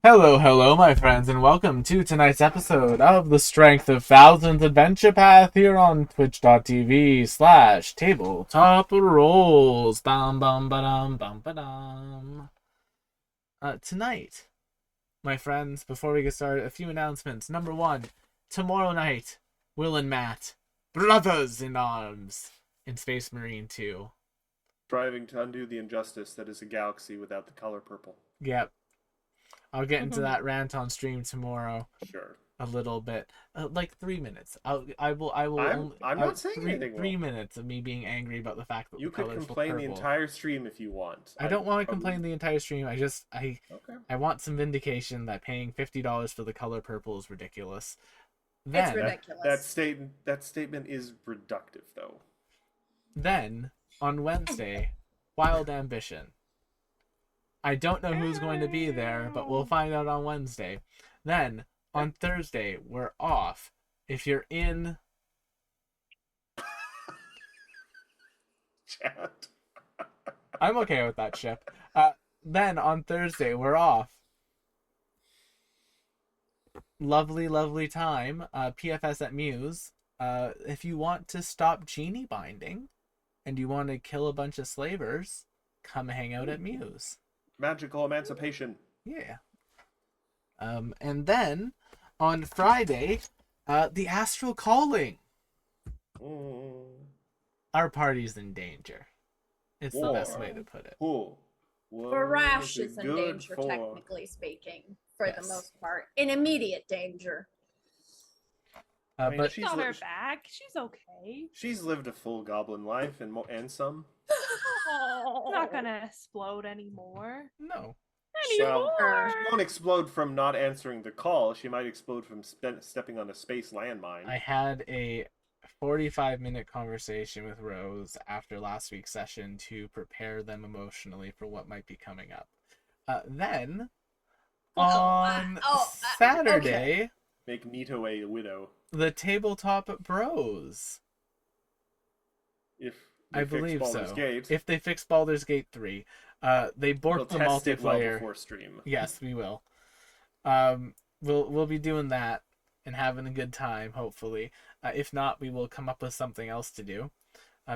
Hello, hello, my friends, and welcome to tonight's episode of the Strength of Thousands Adventure Path here on twitch.tv/ tabletop rolls. Bum, bum, ba-dum, bum, ba-dum. Tonight, my friends, before we get started, a few announcements. Number one, tomorrow night, Will and Matt, brothers in arms, in Space Marine 2. Striving to undo the injustice that is a galaxy without the color purple. Yep. I'll get into that rant on stream tomorrow. Sure. A little bit, like 3 minutes. I will. I'm not saying anything. 3 minutes of me being angry about the fact that you the could colors complain look the purple. entire stream if you want. I don't want to complain the entire stream. I Okay. want some vindication that paying $50 for the color purple is ridiculous. It's ridiculous. That statement is reductive, though. Then on Wednesday, Wild Ambition. I don't know who's going to be there, but we'll find out on Wednesday. Then on Thursday, we're off. If you're in Chat. I'm okay with that ship. Then on Thursday, we're off. Lovely, lovely time. PFS at Muse. If you want to stop genie binding and you want to kill a bunch of slavers, come hang out at Muse. Magical emancipation. Yeah. And then on Friday, the Astral Calling. Our party's in danger. It's the best way to put it. Barash is in danger, technically speaking, for the most part. In immediate danger. But she's got her back. She's okay. She's lived a full goblin life and some. It's not gonna explode anymore. No. Anymore. Well, she won't explode from not answering the call. She might explode from stepping on a space landmine. I had a 45-minute conversation with Rose after last week's session to prepare them emotionally for what might be coming up. Then, on Saturday, okay. Make Nito a widow. The Tabletop Bros. If I believe Baldur's so. Gate. If they fix Baldur's Gate 3. They borked the multiplayer. It well before stream. Yes, we will. We'll be doing that and having a good time, hopefully. If not, we will come up with something else to do.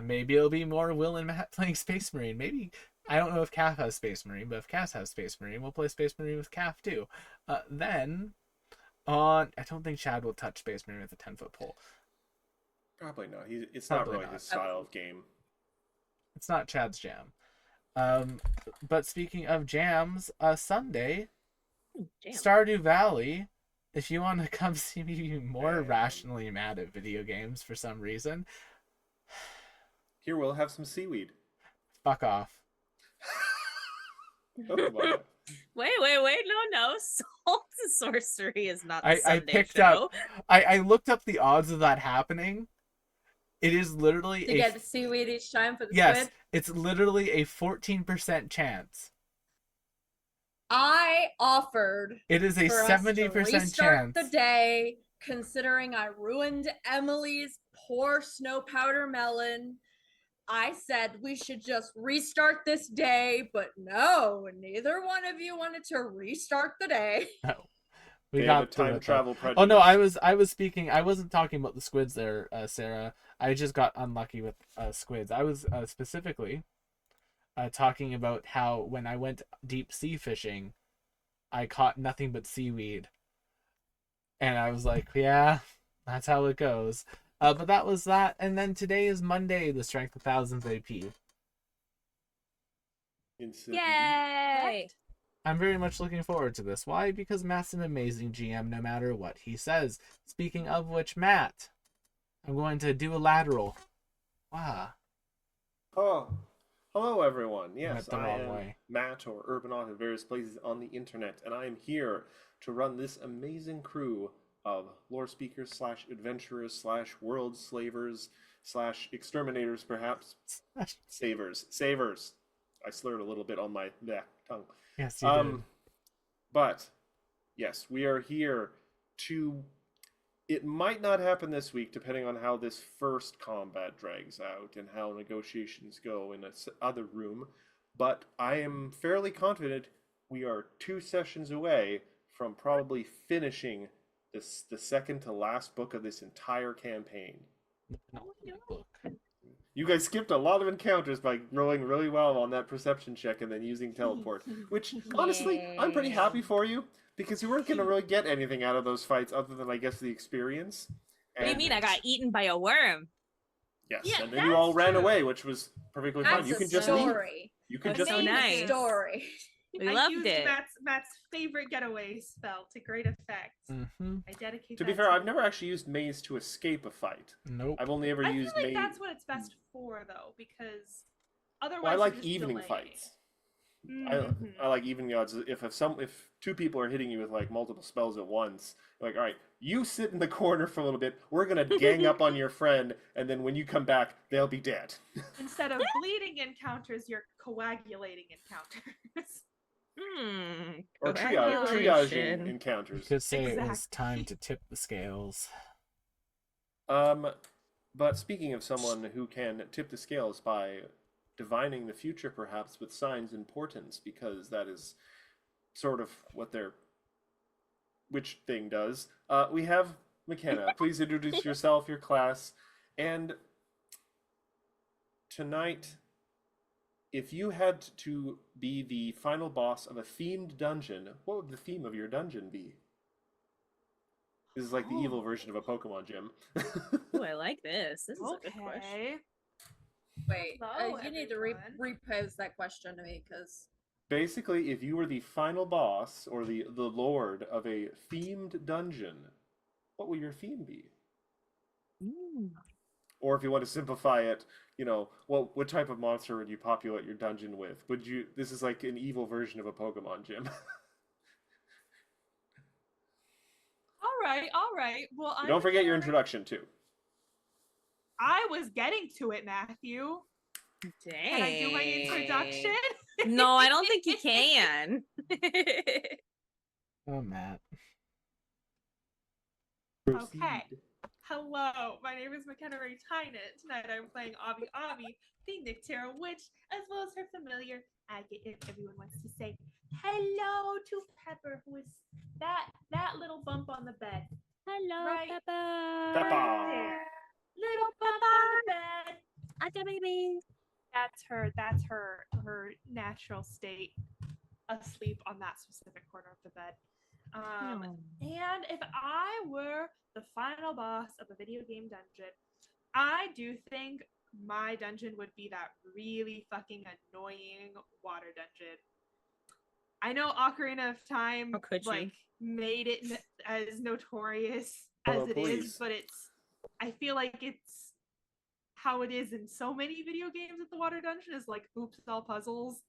Maybe it'll be more Will and Matt playing Space Marine. Maybe, I don't know if Calf has Space Marine, but if Cass has Space Marine, we'll play Space Marine with Calf too. Then, I don't think Chad will touch Space Marine with a 10-foot pole. Probably not. It's not really his style of game. It's not Chad's jam. But speaking of jams, Sunday, Stardew Valley. If you want to come see me be more rationally mad at video games for some reason, here we'll have some seaweed. Fuck off. Oh, Wait, no. Salt and sorcery is not the I Sunday picked show. up. I looked up the odds of that happening. It is literally to get the seaweed each time for the squid? It's literally a 14% chance. I offered. It is a 70% chance. The day, considering I ruined Emily's poor snow powder melon. I said we should just restart this day, but no, neither one of you wanted to restart the day. No. We got time travel prejudice. Oh no, I was speaking. I wasn't talking about the squids there, Sarah. I just got unlucky with squids. I was specifically talking about how when I went deep sea fishing, I caught nothing but seaweed, and I was like, yeah, that's how it goes. But that was that, and then today is Monday, the Strength of Thousands AP. Yay! I'm very much looking forward to this. Why? Because Matt's an amazing GM no matter what he says. Speaking of which, Matt, I'm going to do a lateral. Wow. Oh, hello everyone. Yes, I am way. Matt or Urbanaut at various places on the internet, and I am here to run this amazing crew of lore speakers / adventurers / world slavers / exterminators, perhaps. Savers. I slurred a little bit on my tongue. Yes, you did. But yes, we are here to. It might not happen this week, depending on how this first combat drags out and how negotiations go in this other room. But I am fairly confident we are 2 sessions away from probably finishing the second to last book of this entire campaign. You guys skipped a lot of encounters by rolling really well on that perception check and then using teleport, which honestly, I'm pretty happy for you because you weren't going to really get anything out of those fights other than, I guess, the experience. What do you mean? I got eaten by a worm. Yes, Yeah, and then you all that's ran true. away, which was perfectly fine. That's You a can just leave. story. You can That's just so leave. nice. Story. We I loved used it. Matt's favorite getaway spell to great effect. Mm-hmm. I dedicate. To be that fair, to I've never actually used maze to escape a fight. Nope. I've only ever I feel used like maze. that's what it's best for, though, because otherwise. Well, I you're like just evening delaying. fights. Mhm. I like evening odds. If 2 people are hitting you with like multiple spells at once, like, all right, you sit in the corner for a little bit. We're gonna gang up on your friend, and then when you come back, they'll be dead. Instead of bleeding encounters, you're coagulating encounters. Or Coagulation. triaging encounters. You could say it was Exactly. time to tip the scales. But speaking of someone who can tip the scales by divining the future, perhaps with signs and portents, because that is sort of what their witch thing does. We have McKenna. Please introduce yourself, your class, and tonight, if you had to be the final boss of a themed dungeon, what would the theme of your dungeon be? This is like the evil version of a Pokemon gym. Oh, I like this. This is a good question. Okay. Wait, Hello, you need to everyone. repose that question to me because Basically, if you were the final boss or the lord of a themed dungeon, what would your theme be? Or if you want to simplify it, what type of monster would you populate your dungeon with? This is like an evil version of a Pokemon gym. All right. Well, Don't forget your introduction too. I was getting to it, Matthew. Dang. Can I do my introduction? No, I don't think you can. Oh, Matt. Okay. Hello, my name is McKenna Ray Tynan. Tonight I'm playing Avi Avi, the Nyctera Witch, as well as her familiar Agate, if everyone wants to say hello to Pepper, who is that little bump on the bed. Hello, Right. Peppa. Peppa. There. Little bump on the bed. Acha baby. That's her natural state, asleep on that specific corner of the bed. And if I were the final boss of a video game dungeon, I do think my dungeon would be that really fucking annoying water dungeon. I know Ocarina of Time How could you? made it as notorious Oh, as it please. is, but I feel like it's how it is in so many video games at the water dungeon is like oops all puzzles.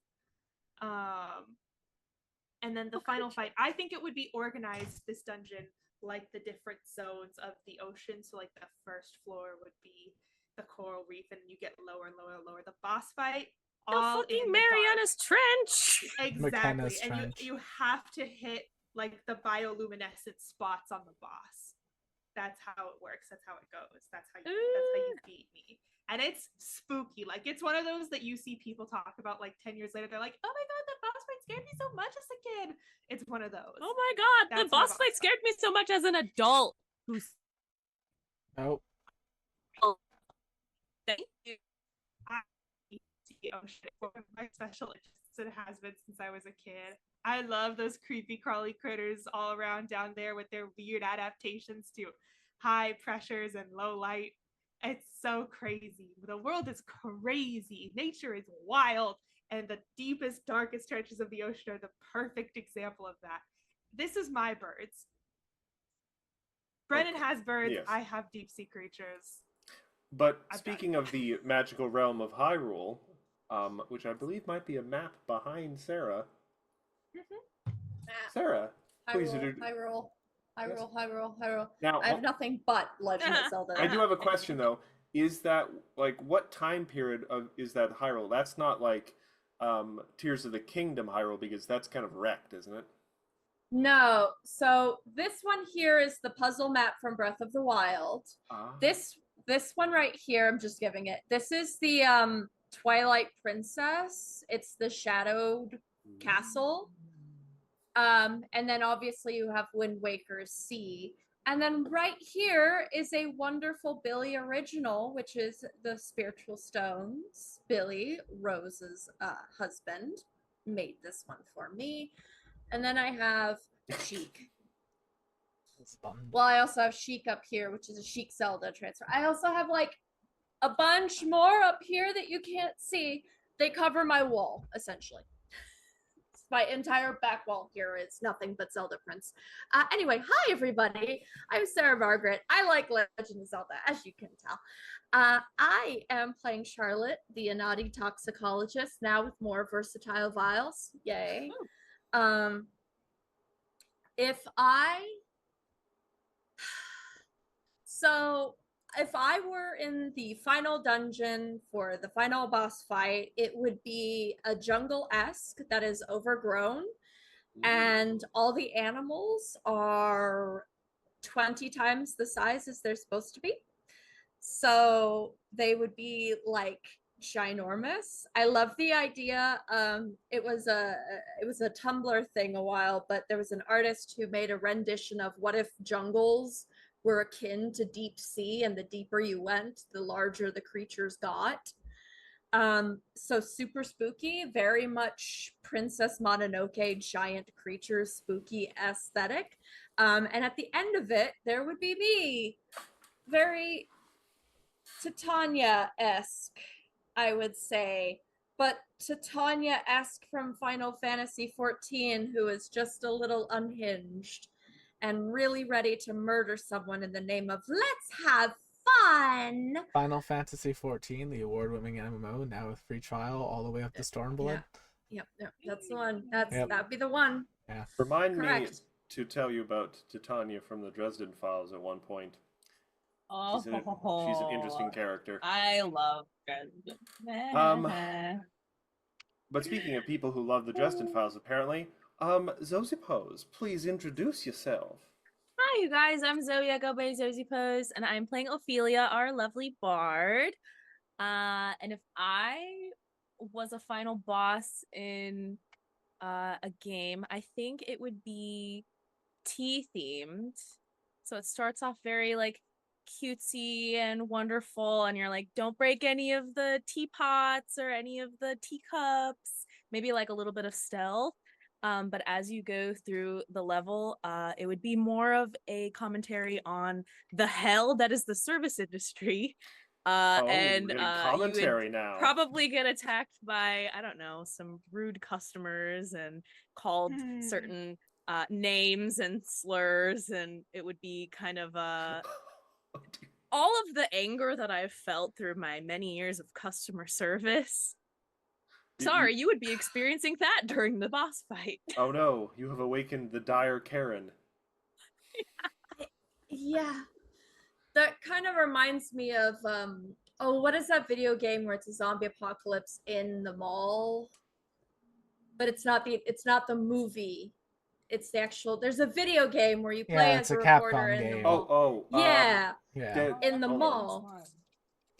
And then the final fight, I think it would be organized, this dungeon, like the different zones of the ocean. So like the first floor would be the coral reef, and you get lower and lower and lower. The boss fight, The all fucking in the dark. Mariana's Trench. Exactly. McKenna's And Trench. you have to hit like the bioluminescent spots on the boss. That's how it works. That's how it goes. That's how you beat me. And it's spooky. Like it's one of those that you see people talk about like 10 years later. They're like, oh my god, that boss fight scared me so much as a kid. It's one of those. Oh my god, That's the my boss boss fight scared me so much as an adult. Who's Nope. thank you. Oh shit, one of my special interests it has been since I was a kid. I love those creepy crawly critters all around down there with their weird adaptations to high pressures and low light. It's so crazy. The world is crazy. Nature is wild. And the deepest, darkest trenches of the ocean are the perfect example of that. This is my birds. Brennan has birds. Yes. I have deep sea creatures. But I've got speaking of the magical realm of Hyrule, which I believe might be a map behind Sarah. Sarah, please Hyrule. Now, I have nothing but Legend of Zelda. I do have a question though. Is that like what time period is that Hyrule? That's not like Tears of the Kingdom Hyrule because that's kind of wrecked, isn't it? No, so this one here is the puzzle map from Breath of the Wild. This one right here, I'm just giving it. This is the Twilight Princess. It's the shadowed castle. And then obviously you have Wind Waker's Sea. And then right here is a wonderful Billy original, which is the Spiritual Stones. Billy, Rose's husband, made this one for me. And then I have Sheik. Well, I also have Sheik up here, which is a Sheik Zelda transfer. I also have like a bunch more up here that you can't see. They cover my wall, essentially. My entire back wall here is nothing but Zelda prints. Anyway, hi everybody. I'm Sarah Margaret. I like Legend of Zelda, as you can tell. I am playing Charlotte, the Anati toxicologist, now with more versatile vials. Yay. If I were in the final dungeon for the final boss fight, it would be a jungle-esque that is overgrown, and all the animals are 20 times the size as they're supposed to be. So they would be like ginormous. I love the idea. It was a Tumblr thing a while, but there was an artist who made a rendition of what if jungles were akin to deep sea, and the deeper you went, the larger the creatures got. So super spooky, very much Princess Mononoke giant creatures spooky aesthetic. And at the end of it, there would be me, very Titania-esque, I would say, but Titania-esque from Final Fantasy XIV, who is just a little unhinged and really ready to murder someone in the name of let's have fun. Final Fantasy XIV, the award-winning MMO, now with free trial all the way up to Stormblood. Yep, that's the one. That'd be the one. Yeah. Remind me Correct. to tell you about Titania from the Dresden Files at one point. Oh, She's an interesting character. I love Dresden. But speaking of people who love the Dresden Files, apparently, Zosipose, please introduce yourself. Hi, you guys. I'm Zoe Echo by Zosipose, and I'm playing Ophelia, our lovely bard. And if I was a final boss in a game, I think it would be tea themed. So it starts off very like cutesy and wonderful, and you're like, don't break any of the teapots or any of the teacups. Maybe like a little bit of stealth. But as you go through the level, it would be more of a commentary on the hell that is the service industry. And commentary you would now. probably get attacked by, I don't know, some rude customers and called certain names and slurs, and it would be kind of all of the anger that I've felt through my many years of customer service. Sorry, you would be experiencing that during the boss fight. Oh no, you have awakened the dire Karen. Yeah. That kind of reminds me of what is that video game where it's a zombie apocalypse in the mall? But it's not the movie. It's the actual. There's a video game where you play as a reporter in the mall. Yeah. In the mall.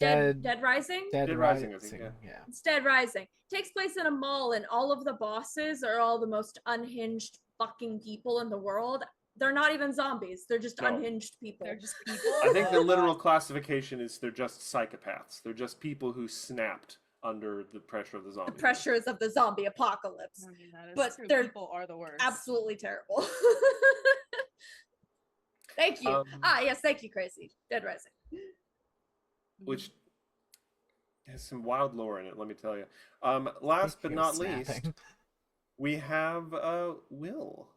Dead Rising? Dead Rising, I think, yeah. It's Dead Rising. It takes place in a mall, and all of the bosses are all the most unhinged fucking people in the world. They're not even zombies. They're just unhinged people. They're just people. I think the literal classification is they're just psychopaths. They're just people who snapped under the pressure of the zombie. The pressures of the zombie apocalypse. I mean, that is but true. they're People are the worst. absolutely terrible. Thank you. Yes, thank you, Crazy. Dead Rising. Which has some wild lore in it, let me tell you. Last but not least, we have Will.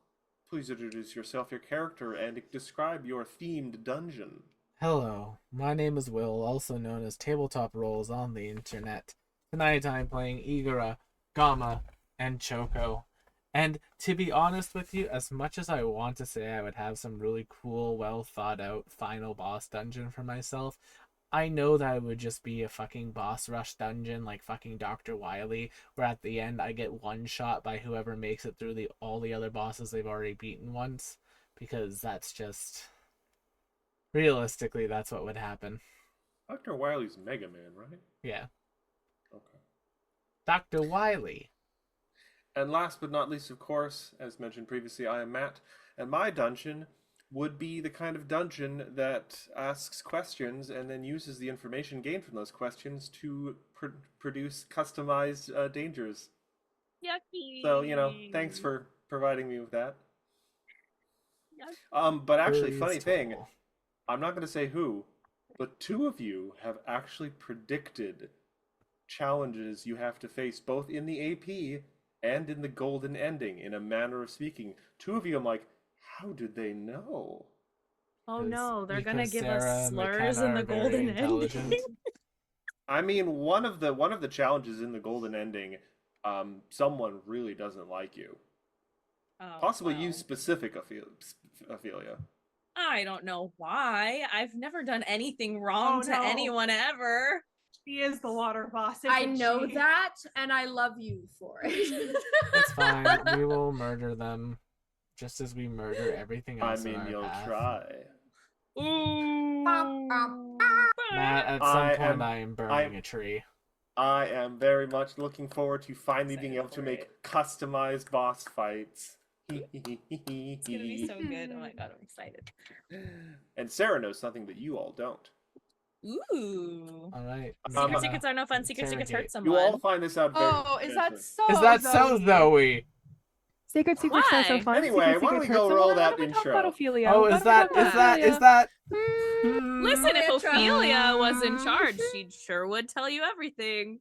Please introduce yourself, your character, and describe your themed dungeon. Hello, my name is Will, also known as Tabletop Roles on the internet. Tonight I'm playing Igara, Gama, and Choco. And to be honest with you, as much as I want to say I would have some really cool, well thought out final boss dungeon for myself, I know that it would just be a fucking boss rush dungeon like fucking Dr. Wily, where at the end I get one shot by whoever makes it through all the other bosses they've already beaten once, because that's just... realistically, that's what would happen. Dr. Wily's Mega Man, right? Yeah. Okay. Dr. Wily. And last but not least, of course, as mentioned previously, I am Matt, and my dungeon would be the kind of dungeon that asks questions and then uses the information gained from those questions to produce customized dangers. Yucky. So, thanks for providing me with that. Yuck. But actually, Please funny thing, tell. I'm not going to say who, but two of you have actually predicted challenges you have to face both in the AP and in the golden ending, in a manner of speaking. Two of you, I'm like, how did they know? Oh no, they're gonna Because give Sarah us and slurs McKenna in the are very golden intelligent. ending. I mean, one of the challenges in the golden ending, someone really doesn't like you. Oh, Possibly you well. specific, Ophelia. I don't know why. I've never done anything wrong Oh, to no. anyone ever. She is the water boss. I isn't know she? that, and I love you for it. It's fine. We will murder them, just as we murder everything I else in mean, our you'll path. try. Ooh. Matt, at some I point, am- I am burning a tree. I am very much looking forward to finally being Excited able to for make customized boss fights. It's gonna be so good. Oh my god, I'm excited. And Sarah knows something that you all don't. Ooh. All right. Um, Secrets are no fun. Secrets hurt interrogate. someone. You all find this out very Oh, is that eventually. so? Is that so, Zoe? Sacred secrets are so Why? fun. Anyway, Secret why don't we secrets go hurt roll someone. that Why don't we talk about intro? Ophelia? Oh, Why is don't we that talk about is Ophelia? that? Listen, if Intro. Ophelia was in charge, she sure would tell you everything.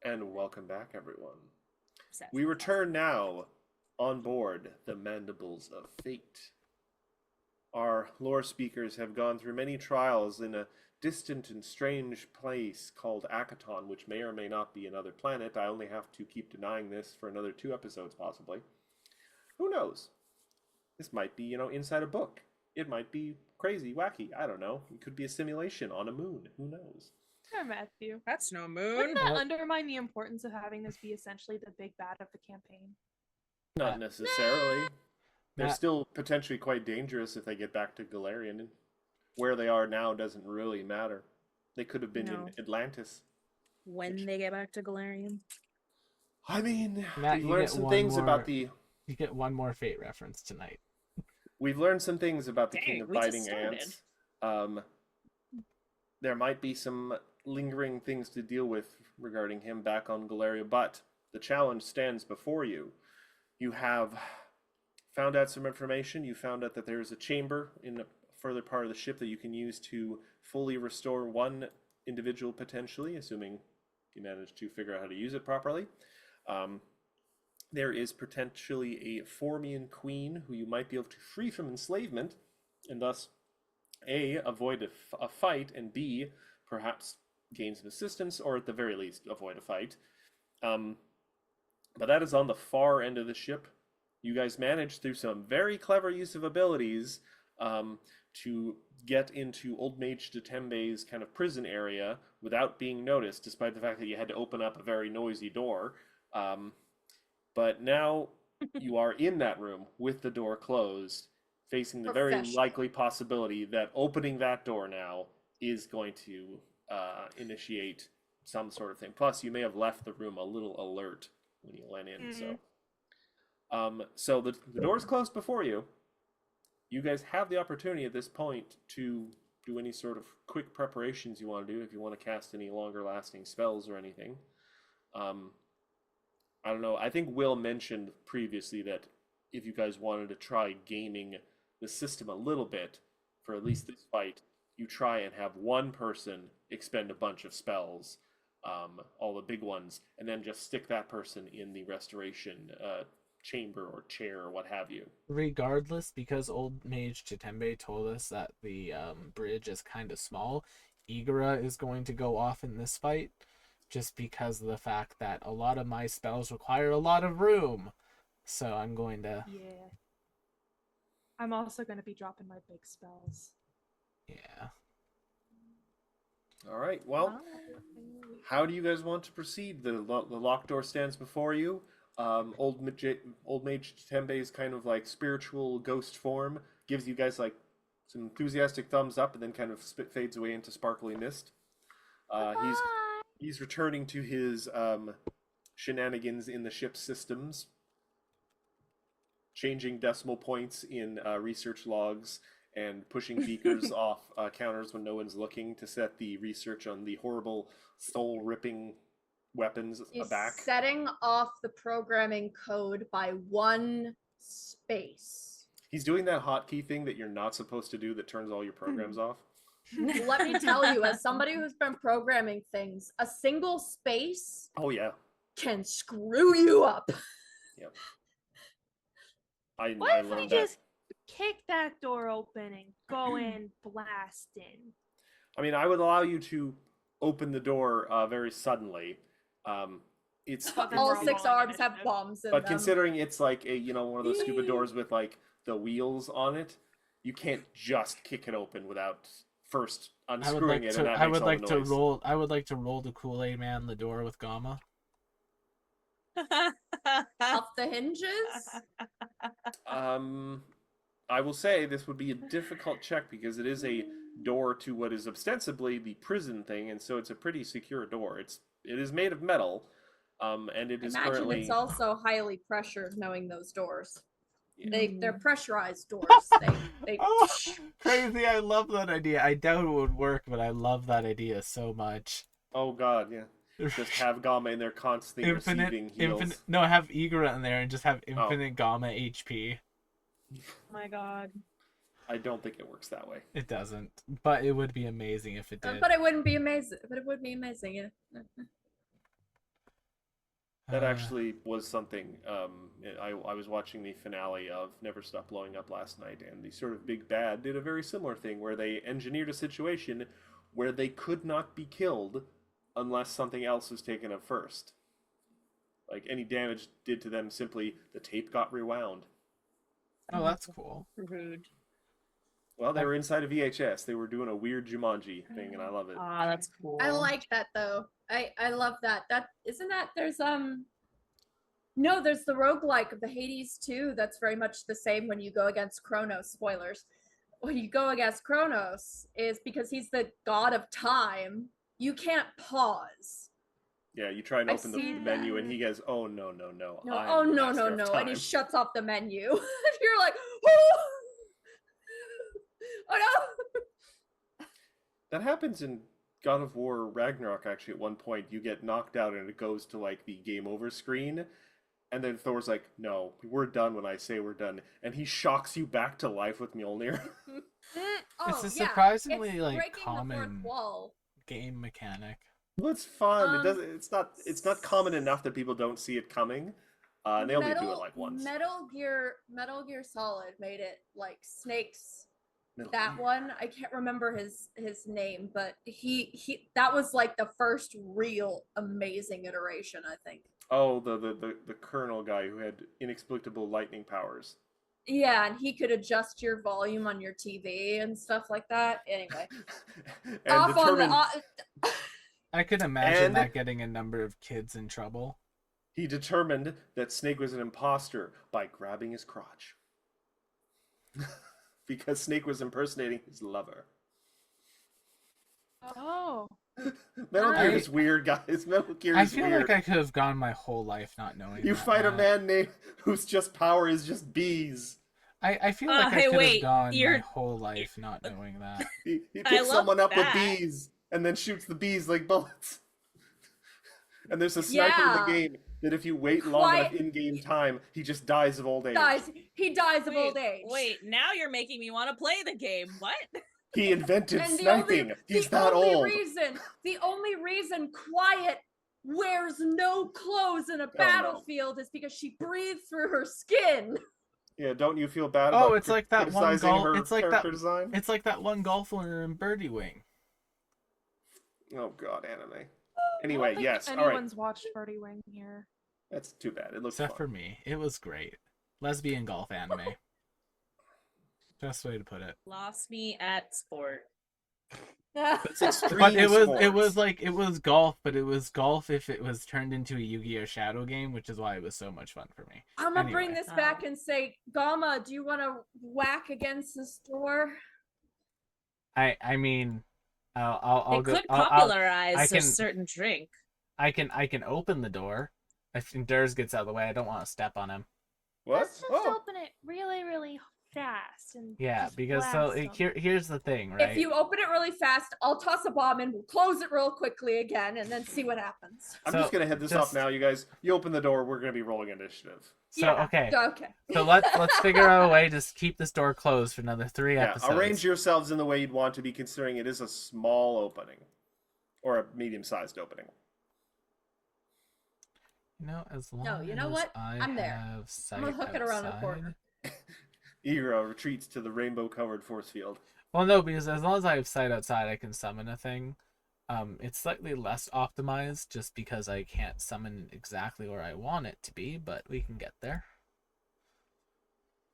And welcome back, everyone. Obsessed. We return now on board the Mandibles of Fate. Our lore speakers have gone through many trials in a distant and strange place called Akaton, which may or may not be another planet. I only have to keep denying this for another 2 episodes, possibly. Who knows? This might be, inside a book. It might be crazy, wacky. I don't know. It could be a simulation on a moon. Who knows? Sure, Matthew. That's no moon. Wouldn't that What? undermine the importance of having this be essentially the big bad of the campaign? Not necessarily. They're Matt- still potentially quite dangerous if they get back to Galarian. And where they are now doesn't really matter. They could have been No. in Atlantis. When they get back to Galarian. I mean, Matt, we've you learned get some one things more- about the You get one more Fate reference tonight. We've learned some things about the Dang, King of we just Biting started. Ants. There might be some lingering things to deal with regarding him back on Galeria, but the challenge stands before you. You have found out some information. You found out that there is a chamber in a further part of the ship that you can use to fully restore one individual, potentially, assuming you manage to figure out how to use it properly. There is potentially a Formian queen who you might be able to free from enslavement, and thus, A, avoid a fight, and B, perhaps gain some assistance, or at the very least, avoid a fight. But that is on the far end of the ship. You guys managed, through some very clever use of abilities, to get into Old Mage Datembe's kind of prison area without being noticed, despite the fact that you had to open up a very noisy door. But now you are in that room with the door closed, facing the very Professional. likely possibility that opening that door now is going to initiate some sort of thing. Plus, you may have left the room a little alert when you went in. So the door's closed before you. You guys have the opportunity at this point to do any sort of quick preparations you want to do, if you want to cast any longer lasting spells or anything. I don't know. I think Will mentioned previously that if you guys wanted to try gaming the system a little bit for at least this fight, you try and have one person expend a bunch of spells, all the big ones, and then just stick that person in the restoration chamber or chair or what have you. Regardless, because old mage Chitembe told us that the bridge is kind of small, Igara is going to go off in this fight, just because of the fact that a lot of my spells require a lot of room. So I'm going to... Yeah. I'm also going to be dropping my big spells. Yeah. All right. Well, how do you guys want to proceed? The locked door stands before you. Old mage Tembe's kind of like spiritual ghost form gives you guys like some enthusiastic thumbs up, and then kind of fades away into sparkly mist. He's returning to his shenanigans in the ship's systems, changing decimal points in research logs, and pushing beakers off counters when no one's looking to set the research on the horrible soul-ripping weapons aback. Setting off the programming code by 1 space. He's doing that hotkey thing that you're not supposed to do that turns all your programs off. Let me tell you, as somebody who's been programming things, a single space Oh yeah. can screw you up. Yep. I What if we learned that. just kick that door open and go in blasting? I mean, I would allow you to open the door very suddenly. It's But then All we're all 6 rolling arms have initiative. bombs in but them. considering it's like a one of those stupid doors with like the wheels on it, you can't just kick it open without first unscrewing it, and that makes all the noise. I would like to roll the Kool-Aid Man the door with Gamma. Off the hinges? I will say this would be a difficult check because it is a door to what is ostensibly the prison thing, and so it's a pretty secure door. It is made of metal, and it is Imagine currently. it's also highly pressured knowing those doors. Yeah. They're pressurized doors. They Oh, crazy! I love that idea. I doubt it would work, but I love that idea so much. Oh god, yeah. Just have Gamma in there constantly receiving heals. No, have Igara in there and just have infinite Gamma HP. Oh my god. I don't think it works that way. It doesn't, but it would be amazing if it did. but it wouldn't be amazing. But it would be amazing. Yeah. That actually was something. I was watching the finale of Never Stop Blowing Up last night, and the sort of big bad did a very similar thing where they engineered a situation where they could not be killed unless something else was taken up first. Like any damage did to them, simply the tape got rewound. Oh, that's cool. Rude. Well, they were inside a VHS. They were doing a weird Jumanji thing, and I love it. Ah, that's cool. I like that though. I love that. That isn't that there's no, there's the roguelike of the Hades 2 that's very much the same when you go against Kronos. Spoilers. When you go against Kronos is because he's the god of time. You can't pause. Yeah, you try and I've open the seen menu, that. and he goes, "Oh no, no, no! I'm Oh the no, master no, of no. And he time." shuts off the menu. You're like, oh, oh no. That happens in God of War Ragnarok, actually. At one point, you get knocked out, and it goes to like the game over screen, and then Thor's like, "No, we're done when I say we're done," and he shocks you back to life with Mjolnir. Oh, It's a yeah, surprisingly it's like breaking the fourth common wall. game mechanic. Well, it's fun. It Um, doesn't. It's not common enough that people don't see it coming. They only do it like once. Metal Gear Solid made it like Snake's. Metal That Gear. one, I can't remember his name, but he that was like the first real amazing iteration, I think. Oh, the Colonel guy who had inexplicable lightning powers. Yeah, and he could adjust your volume on your TV and stuff like that. Anyway, And off on the. determined, I could imagine And- that getting a number of kids in trouble. he determined that Snake was an imposter by grabbing his crotch. Because Snake was impersonating his lover. Oh. Metal Gear I- is weird, guys. Metal Gear I is feel weird. like I could have gone my whole life not knowing. You that, fight a Matt. man named whose just power is just bees. I feel like I hey, could have wait, gone my you're- whole life not knowing that. He I picks love someone up that. with bees and then shoots the bees like bullets. And there's a sniper in Yeah. the game that if you wait long enough Quiet- in-game time, he just dies of old age. He dies of old age. Wait, now you're making me want to play the game. What? He invented And sniping. He's that old. the only reason Quiet wears no clothes in a no. battlefield is because she breathes through her skin. Yeah, don't you feel bad Oh, about it's like that one criticizing golf. her It's like character that. design? It's like that one golfer in Birdie Wing. Oh god, anime. I Anyway, don't think yes, all right. anyone's watched Birdie Wing here. That's too bad. It looks Except fun. for me, it was great. Lesbian golf anime. Best way to put it. Lost me at sport. It's extreme But it sports. was golf, but it was golf if it was turned into a Yu-Gi-Oh Shadow game, which is why it was so much fun for me. I'm gonna bring Anyway. this back and say, Gama, do you want to whack against this door? I mean, I'll It go. could I'll- popularize I a can- certain drink. I can open the door. If Durs gets out of the way, I don't want to step on him. What? Let's just Oh, open it really, really fast and Yeah, just because blast 'em. here's the thing, right? If you open it really fast, I'll toss a bomb and we'll close it real quickly again and then see what happens. I'm So, just gonna head this off now, you guys. You open the door. We're gonna be rolling initiative. So Yeah. okay, Okay. so let's figure out a way to keep this door closed for another 3 Yeah, episodes. arrange yourselves in the way you'd want to be, considering it is a small opening, or a medium-sized opening. You know, as long No, you know as what? I I'm there. have sight gonna hook it around the outside- corner. Ira retreats to the rainbow-covered force field. Well, no, because as long as I have sight outside, I can summon a thing. It's slightly less optimized just because I can't summon exactly where I want it to be, but we can get there.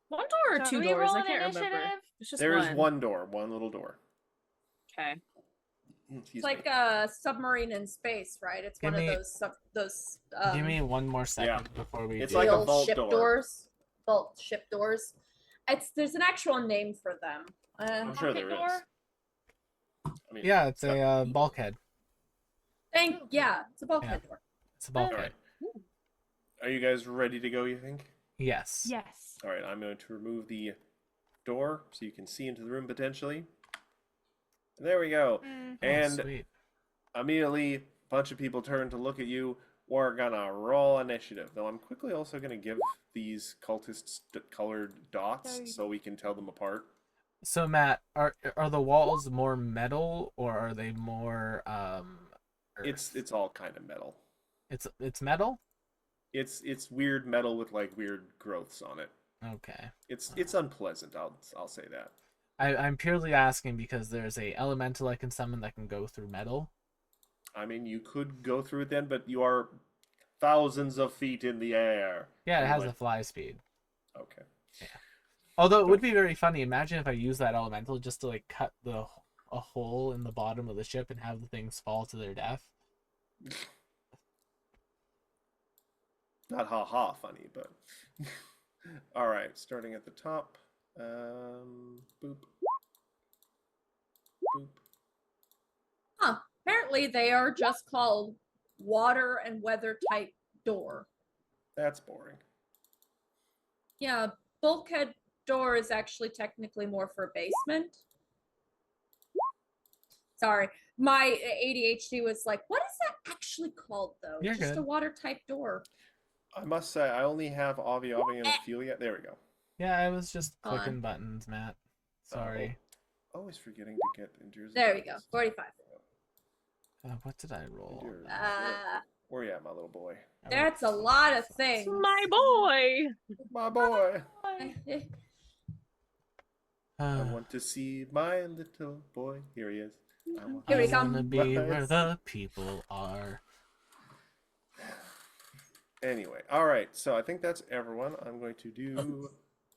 One door or So two we doors? roll I an can't remember. initiative? It's just There is one. one door, one little door. Okay. Excuse It's like me. a submarine in space, right? It's Give one me- of those Give me one more second before we It's do like a steel vault ship door. doors. Vault ship doors. There's an actual name for them. I'm sure there Pocket is. I mean, Yeah, it's a bulkhead. It's a bulkhead door. It's a all bulkhead. right. Are you guys ready to go, you think? Yes. Yes. All right, I'm going to remove the door so you can see into the room potentially. There we go. Mm. Oh, And sweet. immediately, a bunch of people turn to look at you. We're gonna roll initiative. Though I'm quickly also gonna give these cultists colored dots so we can tell them apart. So Matt, are the walls more metal or are they more earth? It's all kind of metal. It's metal? It's weird metal with like weird growths on it. Okay. It's unpleasant. I'll say that. I'm purely asking because there's a elemental I can summon that can go through metal. I mean, you could go through it then, but you are thousands of feet in the air. Yeah, it You has might- a fly speed. Okay. Although it would be very funny. Imagine if I use that elemental just to like cut a hole in the bottom of the ship and have the things fall to their death. Not ha funny, but all right. Starting at the top. Boop. Boop. Apparently, they are just called water and weather type door. That's boring. Yeah, bulkhead door is actually technically more for a basement. Sorry, my ADHD was like, what is that actually called though? You're Just good. a water type door. I must say, I only have Avi and Ophelia. There we go. Yeah, I was just Hold clicking on. buttons, Matt. Sorry. Always forgetting to get Endures. There we go. 45. What did I roll? Endures. Uh, Where you at, my little boy? that's a lot of things. My boy. My boy. I Uh, want to see my little boy. Here he is. I want Here we I to come. wanna see be my- where the people are. Anyway, all right. So I think that's everyone. I'm going to do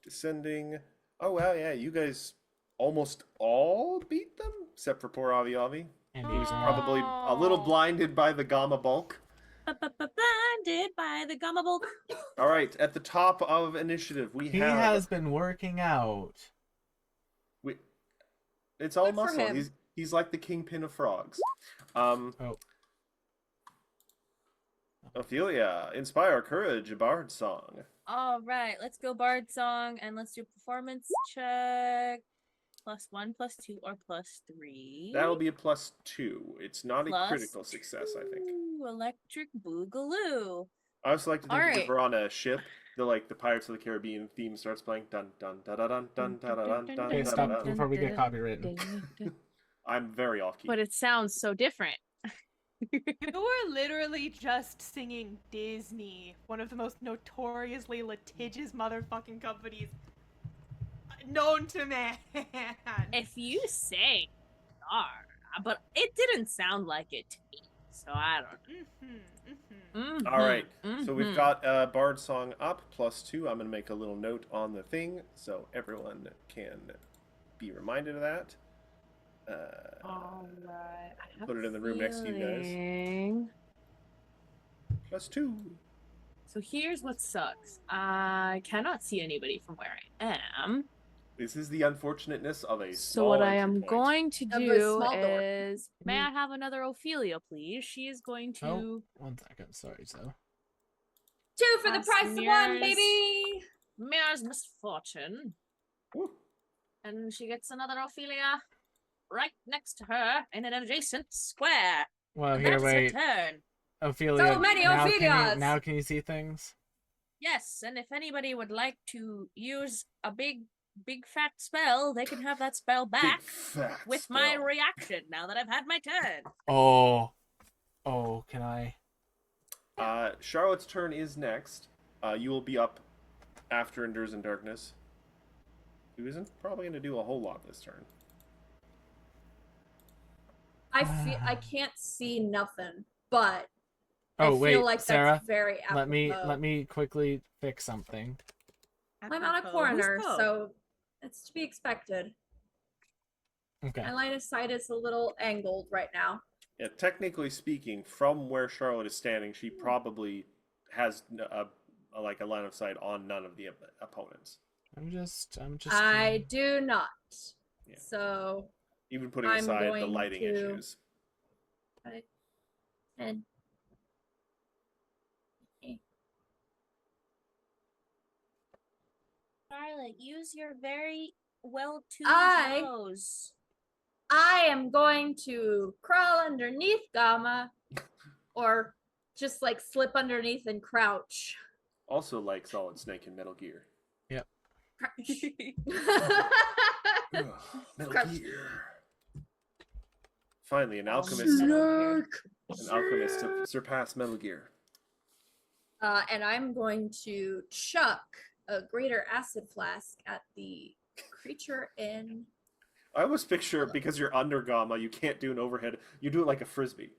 descending. Oh wow, yeah, you guys almost all beat them except for poor Avi. And He was he's probably a little blinded by the gamma bulk. Blinded by the gamma bulk. All right, at the top of initiative, we He have. has been working out. It's all Good for muscle. him. He's like the kingpin of frogs. Oh. Ophelia, inspire courage, a bard song. All right, let's go bard song and let's do performance check. +1, +2, or +3. That'll be a +2. It's not a Plus critical success, I think. 2, Electric Boogaloo. I also like to think Alright. if we're on a ship, the Pirates of the Caribbean theme starts playing. Dun dun dun dun dun dun dun dun dun Okay, dun stop dun. before we get copywritten. I'm very off key. But it sounds so different. You were literally just singing Disney, one of the most notoriously litigious motherfucking companies known to man. If you say are, but it didn't sound like it to me, so I don't know. All right. So we've Mhm. got Bard Song up +2. I'm going to make a little note on the thing so everyone can be reminded of that. All right. I have Put it in the room next to you guys. feeling- +2. So here's what sucks. I cannot see anybody from where I am. This is the unfortunateness of a So small what I entry am point. going to Of a do small door. is, may I have another Ophelia, please? She is going to Oh, 1 second. Sorry, so. 2 for the Ask price of 1, Mirrors. baby. Mirror's Misfortune, Woo. and she gets another Ophelia right next to her in an adjacent square. Well, And here, that is her wait. turn. Ophelia, So many now Ophelias! now can you see things? Yes, and if anybody would like to use a big fat spell, they can have that spell Big back fat with my spell. reaction now that I've had my turn. Oh. Oh, can I? Charlotte's turn is next. You will be up after Endures in Darkness. Who isn't probably going to do a whole lot this turn. I can't see nothing, but Oh, I wait, feel like Sarah, that's very apropos. let me quickly fix something. I'm on a Apropos, corner, who's Poe? so it's to be expected. Okay. My line of sight is a little angled right now. Yeah, technically speaking, from where Charlotte is standing, she probably has a line of sight on none of the opponents. I'm just I do not. Yeah. So Even putting I'm aside the going lighting to- issues. and Charlotte, use your very well-tuned I- nose. I am going to crawl underneath Gamma, or just like slip underneath and crouch. Also like Solid Snake in Metal Gear. Crouch. Metal Crouch. Gear. Finally, an Oh, alchemist. Metal An alchemist to surpass Metal Gear. And I'm going to chuck a greater acid flask at the creature in. I always picture, because you're under Gamma, you can't do an overhead. You do it like a frisbee.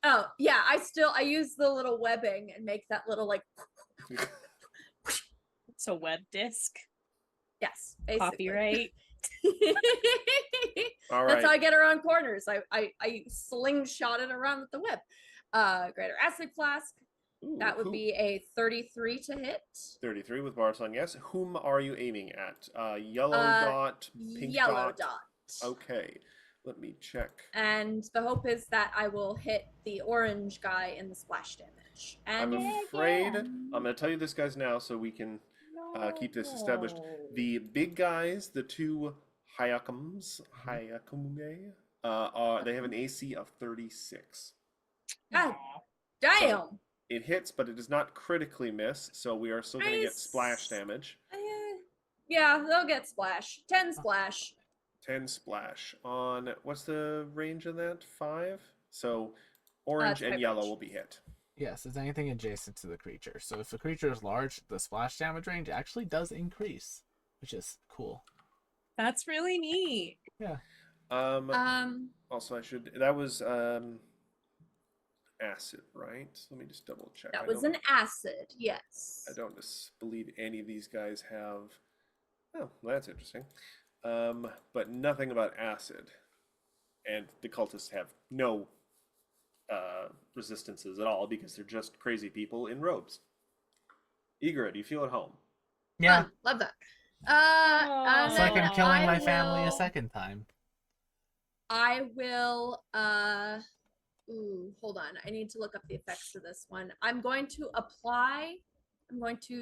Oh yeah, I use the little webbing and make that little like. It's a web disc. Yes, basically. Copyright. All That's right. how I get around corners. I slingshot it around with the whip. Greater acid flask. Ooh, That would who- be a 33 to hit. 33 with Barsong, yes. Whom are you aiming at? Yellow dot, pink Yellow dot. Okay, let me check. And the hope is that I will hit the orange guy in the splash damage. I'm And afraid I'm going to tell you this guys now so we can keep this established. The big guys, the two Hayakume, they have an AC of 36. God damn. It hits, but it does not critically miss, so we are still going to get splash Nice. damage. Yeah, they'll get splash. 10 splash. 10 splash on, what's the range of that? 5? So orange and five yellow range. will be hit. Yes, it's anything adjacent to the creature. So if the creature is large, the splash damage range actually does increase, which is cool. That's really neat. Also, that was acid, right? Let me just double check. That I was don't- an acid, yes. I don't believe any of these guys have. Oh, well, that's interesting. But nothing about acid, and the cultists have no resistances at all because they're just crazy people in robes. Igor, do you feel at home? Yeah, Fun. Love that. Aw. it's like I'm killing my I family a will- second time. I will hold on. I need to look up the effects of this one. I'm going to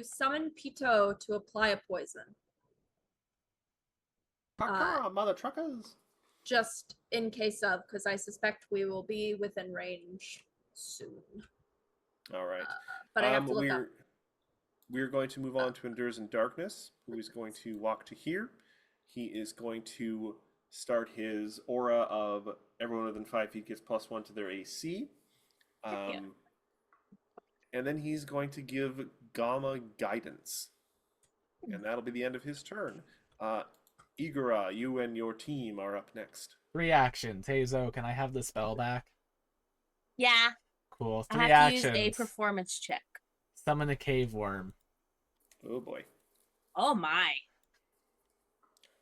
summon Pito to apply a poison. Mother truckers! Just in case of, because I suspect we will be within range soon. All right. But I have to look up. We're going to move on to Endures in Darkness, who is going to walk to here. He is going to start his aura of everyone within 5 feet gets +1 to their AC. Yeah. And then he's going to give Gamma guidance. And that'll be the end of his turn. Igora, you and your team are up next. 3 actions. Hey Zoe, can I have the spell back? Yeah. Cool. I 3 have actions. to use a performance check. Summon a cave worm. Oh boy. Oh my.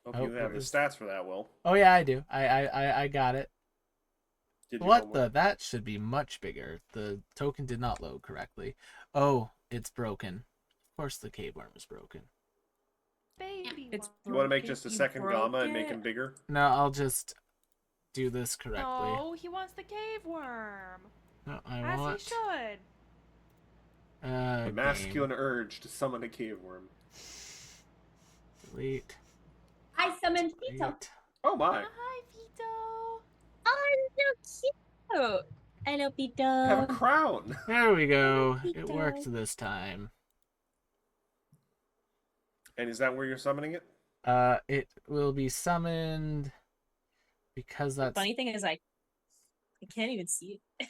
Hope Oh, you have it the was- stats for that, Will. Oh yeah, I do. I got it. Did you What know the? That should be much bigger. The token did not load correctly. Oh, it's broken. Of course the cave worm is broken. Baby It's You want to make broken. just a You second broke Gamma and make it? him bigger? No, I'll just do this correctly. No, he wants the cave worm. No, I As want he should. The game. masculine urge to summon a cave worm. Delete. I summoned Vito. Delete. Oh my. Hi, Vito. Oh, so cute. Hello, Have a Pito. crown. There we go. It Vito. worked this time. And is that where you're summoning it? It will be summoned because that's Funny thing is, I can't even see it.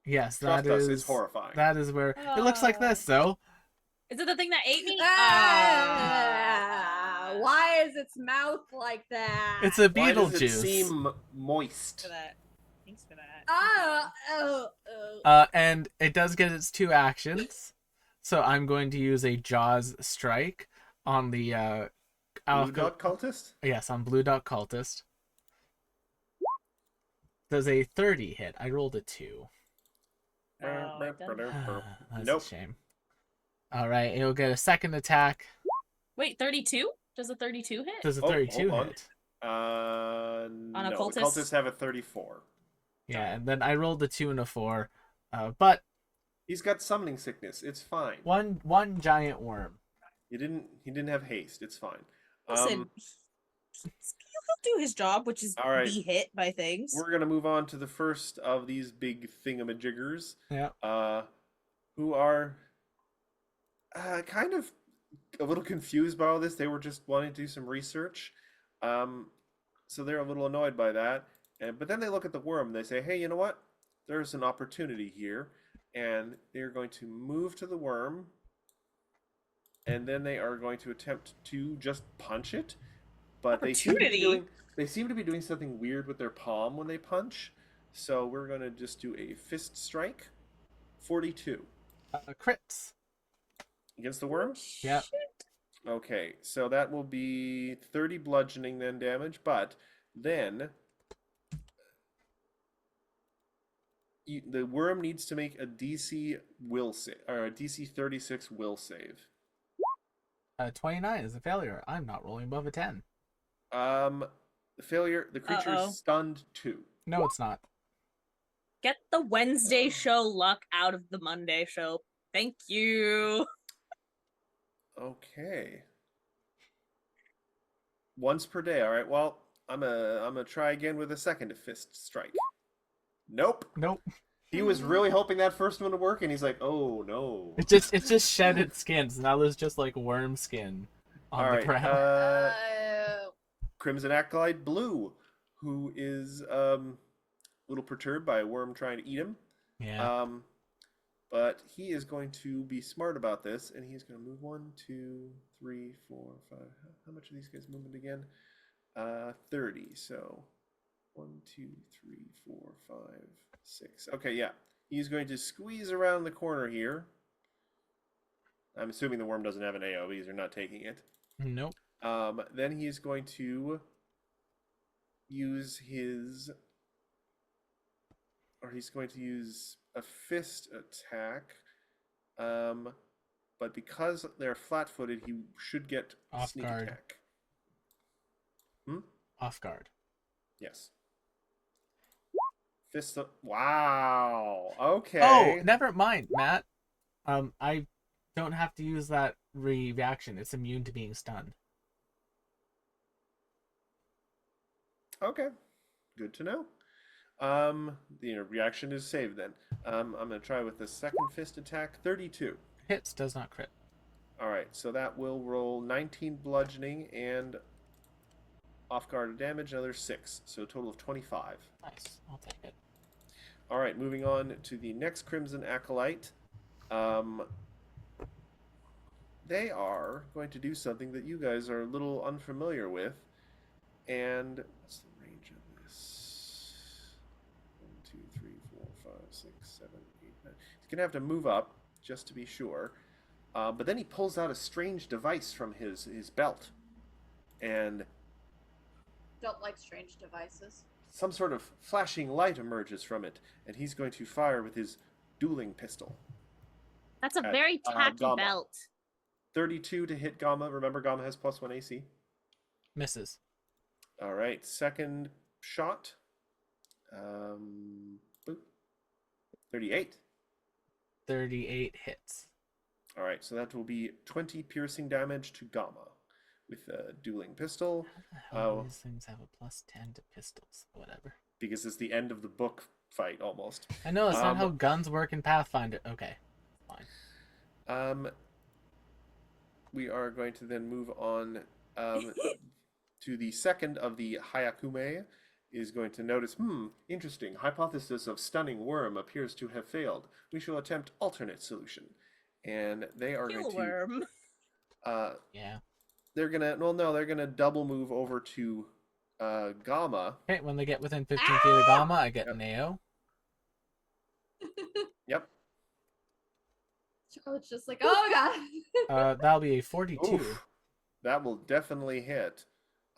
yes, Trust that us, is it's horrifying. that is where it looks like this though. Is it the thing that ate me? Why is its mouth like that? It's a Why does it Beetlejuice. seem moist? For that. Thanks for that. And it does get its 2 actions. So I'm going to use a Jaws strike on the Blue alpha. dot cultist? Yes, on Blue Dot Cultist. Does a 30 hit? I rolled a 2. Oh, it doesn't- That's Nope. a shame. Alright, it'll get a second attack. Wait, 32? Does a 32 hit? Does a Oh, 32 hold on. hit? a No, the cultist? cultists have a 34. Yeah, and then I rolled a 2 and a 4. But He's got summoning sickness. It's fine. one giant worm. He didn't have haste. It's fine. Listen, he'll do his job, which is All right. be hit by things. We're gonna move on to the first of these big thingamajiggers. Yeah. Who are kind of a little confused by all this. They were just wanting to do some research, so they're a little annoyed by that. But then they look at the worm and they say, "Hey, you know what? There's an opportunity here," and they're going to move to the worm, and then they are going to attempt to just punch it. But they seem to be doing something weird with their palm when they punch. So we're going to just do a fist strike. 42 Crits. against the worm. Yeah. Okay, so that will be 30 bludgeoning then damage, but then the worm needs to make a DC will save, or a DC 36 will save. 29 is a failure. I'm not rolling above a 10. The failure, the creature Uh-oh. is stunned 2. No, it's not. Get the Wednesday show luck out of the Monday show. Thank you. Okay. Once per day. All right. Well, I'm gonna try again with a second fist strike. Nope. Nope. He was really hoping that first one to work, and he's like, "Oh no." It just shed its skin. So now there's just like worm skin on All the right. ground. Crimson Acolyte Blue, who is a little perturbed by a worm trying to eat him. Yeah. But he is going to be smart about this, and he's going to move 1, 2, 3, 4, 5. How much are these guys moving again? 30. So 1, 2, 3, 4, 5, 6. Okay, yeah. He's going to squeeze around the corner here. I'm assuming the worm doesn't have an AoE, so you're not taking it. Nope. Then he's going to use he's going to use a fist attack. But because they're flat-footed, he should get Off sneak guard. attack. Off guard. Yes. Fist. Wow. Okay. Oh, never mind, Matt. I don't have to use that reaction. It's immune to being stunned. Okay. Good to know. The reaction is saved then. I'm gonna try with the second fist attack. 32. Hits, does not crit. All right, so that will roll 19 bludgeoning and Off guard damage, another 6. So a total of 25. Nice. I'll take it. All right, moving on to the next Crimson Acolyte. They are going to do something that you guys are a little unfamiliar with. And what's the range of this? 1, 2, 3, 4, 5, 6, 7, 8, 9. He's going to have to move up, just to be sure. But then he pulls out a strange device from his belt. And Don't like strange devices. some sort of flashing light emerges from it. And he's going to fire with his dueling pistol. That's a At, very tacky Gamma. belt. 32 to hit Gamma. Remember, Gamma has +1 AC. Misses. All right, second shot. Boop. 38. 38 hits. All right, so that will be 20 piercing damage to Gamma with a dueling pistol. How do Oh. these things have a +10 to pistols? Whatever. Because it's the end of the book fight almost. I know it's not how Um, guns work in Pathfinder. Okay, fine. We are going to then move on to the second of the Hayakume. Is going to notice, interesting. Hypothesis of stunning worm appears to have failed. We shall attempt alternate solution. And they are going to Worm. Yeah. they're gonna double move over to Gamma. Okay, when they get within 15 feet of Gamma, I get Yep. an AO. Yep. Charlotte's just like, oh god. That'll be a 42. Oof. That will definitely hit.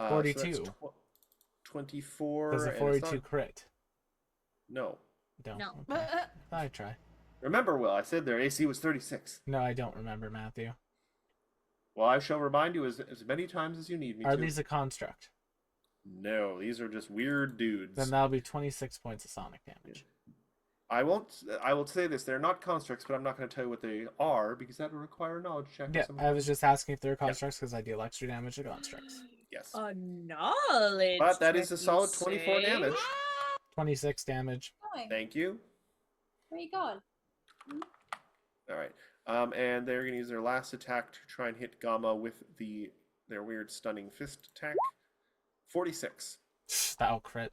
So 42. that's 24. Does a and it's 42 not- crit? No. Don't. No. Okay. I try. Remember, Will, I said their AC was 36. No, I don't remember, Matthew. Well, I shall remind you as many times as you need me Are to. these a construct? No, these are just weird dudes. Then that'll be 26 points of sonic damage. I will say this, they're not constructs, but I'm not going to tell you what they are because that will require a knowledge check. Yeah, of some I kind. was just asking if they're constructs because I deal extra damage to constructs. Yes. A knowledge. But that is a check, you solid 24 say? damage. 26 damage. Going. Thank you. Where you going? All right. And they're going to use their last attack to try and hit Gamma with their weird stunning fist attack. 46. That'll crit.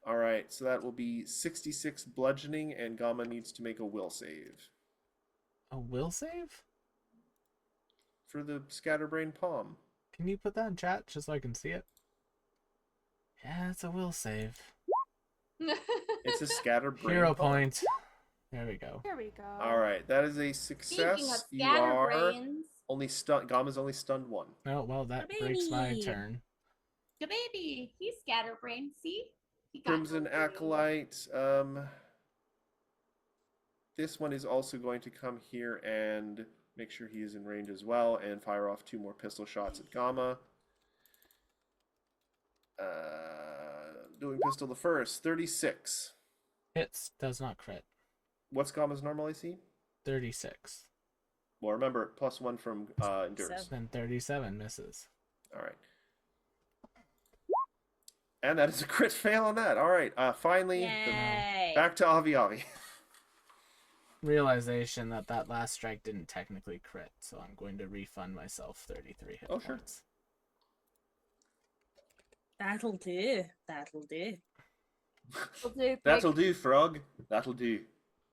All right, so that will be 66 bludgeoning, and Gamma needs to make a will save A will save? for the Scatterbrain Palm. Can you put that in chat just so I can see it? Yeah, it's a will save. It's a Scatterbrain Hero Palm. point. There we go. Here we go. All right, that is a Speaking of success. You are scatterbrains, only stunned. Gamma's only stunned 1. Oh, well, that breaks my Baby. turn. the baby, he's scatterbrained. See, he got Crimson no brain. Acolyte. This one is also going to come here and make sure he is in range as well and fire off 2 more pistol shots at Gamma. Doing pistol the first, 36. Hits, does not crit. What's Gamma's normal AC? 36. Well, remember, +1 from endurance. Then 37 misses. All right. And that is a crit fail on that. All right. Finally, Yay. back to Avi Avi. Realization that that last strike didn't technically crit, so I'm going to refund myself 33 hit Oh, sure. points. That'll do. That'll do. Will do, That'll do, Frog. That'll do.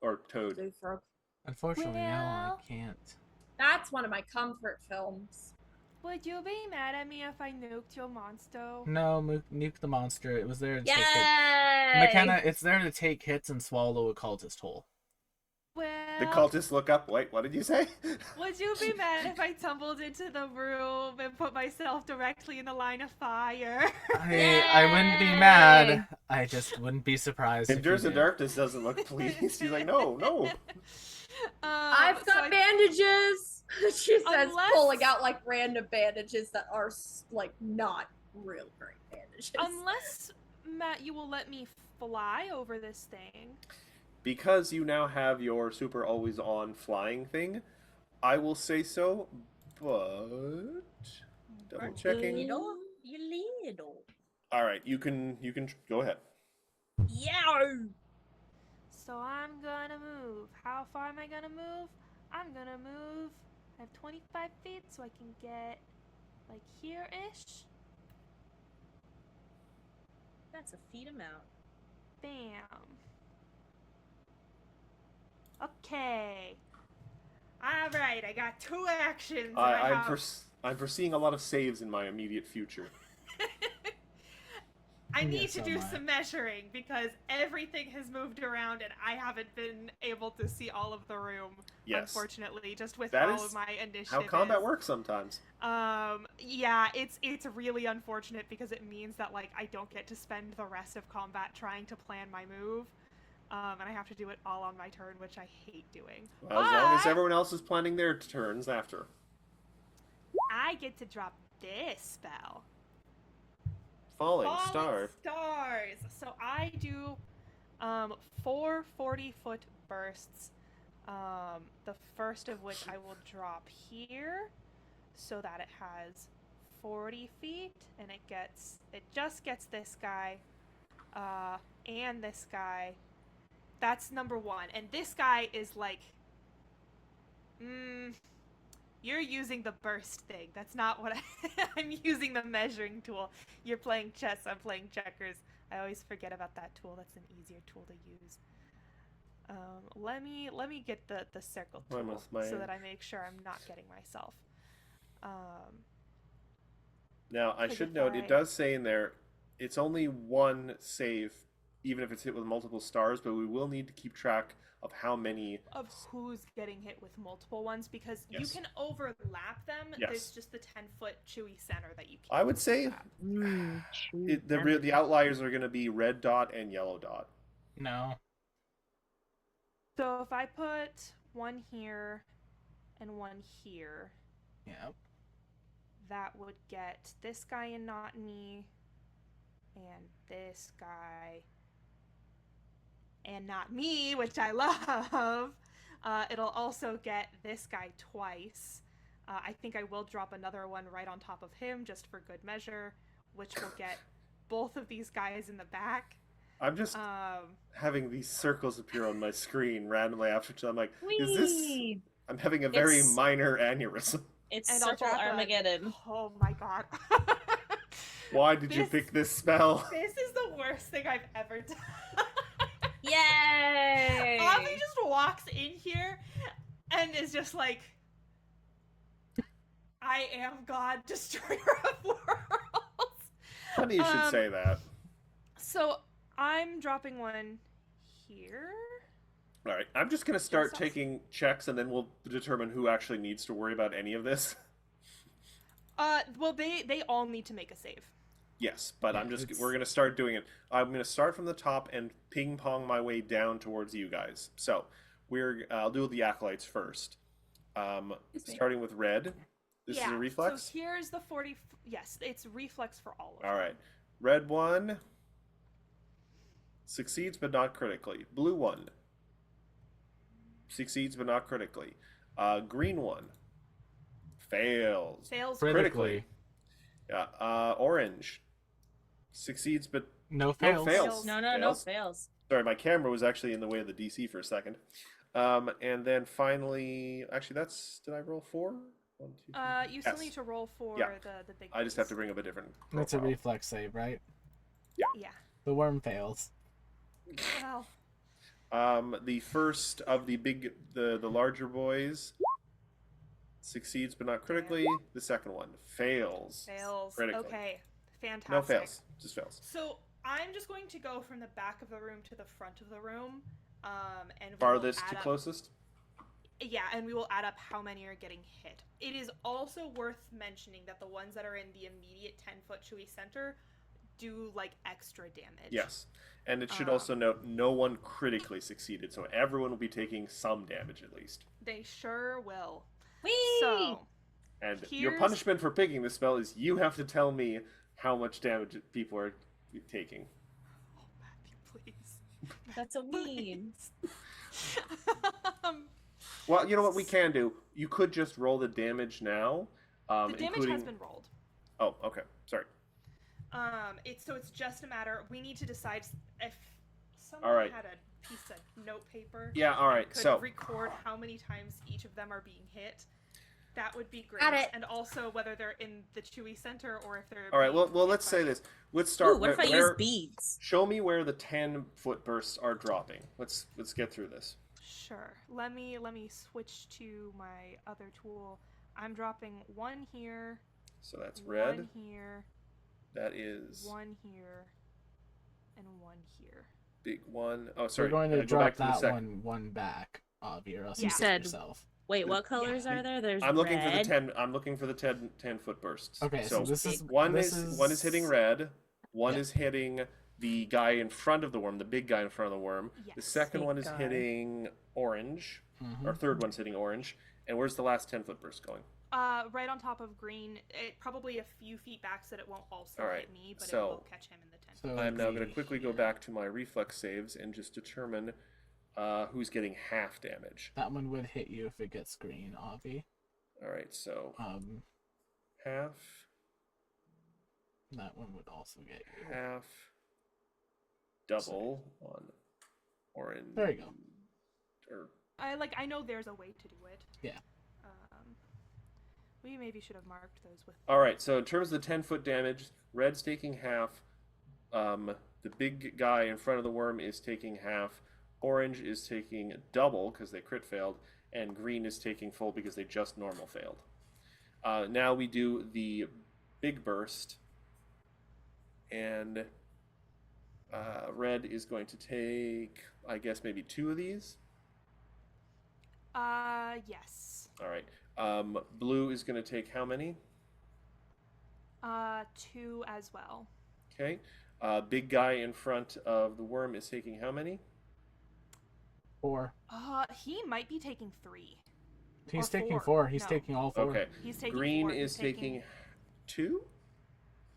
Or Toad. do, frog. Unfortunately, now Well- I can't. That's one of my comfort films. Would you be mad at me if I nuked your monster? No, nuke the monster. It was there to take hits. Yay! McKenna, it's there to take hits and swallow a cultist whole. Well, The cultists look up. Wait, what did you say? would you be mad if I tumbled into the room and put myself directly in the line of fire? I wouldn't be mad. I just wouldn't be surprised. if you Endures of did. Darkness doesn't look pleased. He's like, no. I've So got bandages. She says, Unless- pulling out like random bandages that are like not real great bandages. Unless, Matt, you will let me fly over this thing. Because you now have your super always on flying thing, I will say so, but double checking. Little, you little. All right, you can go ahead. Yeah. So I'm gonna move. How far am I gonna move? I'm gonna move. I have 25 feet, so I can get like here-ish. That's a feet amount. Bam. Okay. All right, I got 2 actions. and I have... I'm foreseeing a lot of saves in my immediate future. I need Yes, to so do am I. some measuring because everything has moved around and I haven't been able to see all of the room. Yes. Unfortunately, just with That all is of my initiative. How combat works sometimes. Yeah, it's really unfortunate because it means that like I don't get to spend the rest of combat trying to plan my move. And I have to do it all on my turn, which I hate doing. Well, as long as But everyone else is planning their turns after. I get to drop this spell. Falling Star. Stars. So I do 4 40-foot bursts. The first of which I will drop here so that it has 40 feet and it just gets this guy and this guy. That's number 1. And this guy is like you're using the burst thing. That's not what I'm using the measuring tool. You're playing chess, I'm playing checkers. I always forget about that tool. That's an easier tool to use. Let me get the circle Why tool must my- so that I make sure I'm not getting myself. Now, I Because should if note, I- it does say in there, it's only 1 save, even if it's hit with multiple stars, but we will need to keep track of how many... Of who's getting hit with multiple ones, because Yes. you can overlap them. Yes. There's just the 10-foot chewy center that you can't I would say overlap. the outliers are going to be red dot and yellow dot. No. So if I put 1 here and 1 here, Yep. that would get this guy and not me, and this guy and not me, which I love. It'll also get this guy twice. I think I will drop another one right on top of him just for good measure, which will get both of these guys in the back. I'm just having these circles appear on my screen randomly after each other. I'm like, is this... Whee! I'm having a very It's- minor aneurysm. It's And I'll Circle drop a- Armageddon. Oh my god. Why did you This- pick this spell? This is the worst thing I've ever done. Yay! Avi just walks in here and is just like, I am God, destroyer of worlds. Funny you should say that. So I'm dropping 1 here. All right, I'm just going to start Yes, taking checks, and then we'll determine who actually needs to worry about any of this. Well, they all need to make a save. Yes, but Yeah, we're going to start doing it. I'm going to start from the top and ping pong my way down towards you guys. So I'll do the acolytes first. Starting with red. This is a reflex. So here's the 40. Yes, it's reflex for all of them. All right, red 1 succeeds but not critically. Blue 1 succeeds but not critically. Green 1 fails. Fails. Critically. Yeah. Orange succeeds but No fails. fails. No, Fails. fails. Sorry, my camera was actually in the way of the DC for a second. And then finally, actually, did I roll 4? 1, 2, 3. You still Yes. need to roll for Yeah. the big. I just have to ones. bring up a different. That's a profile. reflex save, right? Yeah. The worm fails. Well, The first of the larger boys succeeds but not critically. The second one fails. fails. Critically. Okay. Fantastic. No fails, just fails. So I'm just going to go from the back of the room to the front of the room, and we will Farthest add to up- closest. Yeah, and we will add up how many are getting hit. It is also worth mentioning that the ones that are in the immediate 10-foot chewy center do like extra damage. Yes, and it should also note no one critically succeeded, so everyone will be taking some damage at least. They sure will. Whee! So And your Here's- punishment for picking this spell is you have to tell me how much damage people are taking. oh, Matthew, please. That's so mean. Well, you know what we can do? You could just roll the damage now. The damage including... has been rolled. Oh, okay. Sorry. It's just a matter. We need to decide if someone All right. had a piece of note paper. Yeah, all right. Could So record how many times each of them are being hit. That would be great. Got it. And also whether they're in the Chewy Center or if they're. All right. being Well, let's say hit by- this. Let's start. Ooh, what if I use beads? Show me where the 10-foot bursts are dropping. Let's get through this. Sure. Let me switch to my other tool. I'm dropping one here. So that's red. One here. That is One here. And one here. big one. Oh, We're sorry. going to go drop back to the that second. one back, Avi, or else Yeah. you Said- yourself. Wait, what colors are there? There's I'm looking red. for the 10. I'm looking for the 10-foot bursts. Okay, so this is one this is hitting red. One Yeah. is hitting the guy in front of the worm, the big guy in front of the worm. The Yes. second Big one is guy. hitting orange. Mhm. Our third one's hitting orange. And where's the last 10-foot burst going? Right on top of green. It probably a few feet back so that it won't also All right, hit me, but so- it will catch him in the 10. So I'm now going to the- quickly go back to my reflex saves and just determine who's getting half damage. That one would hit you if it gets green, Avi. All right, so half, That one would also get you. half, double on orange. There you go. Or I know there's a way to do it. Yeah. We maybe should have marked those with. all right, so in terms of the 10-foot damage, red's taking half. The big guy in front of the worm is taking half. Orange is taking double because they crit failed, and green is taking full because they just normal failed. Now we do the big burst, and red is going to take, I guess, maybe 2 of these. Yes. All right. Blue is going to take how many? 2 as well. Okay. Big guy in front of the worm is taking how many? 4. He might be taking 3. He's Or taking 4. 4. He's No. taking all 4. Okay. He's taking Green 4. is He's taking 2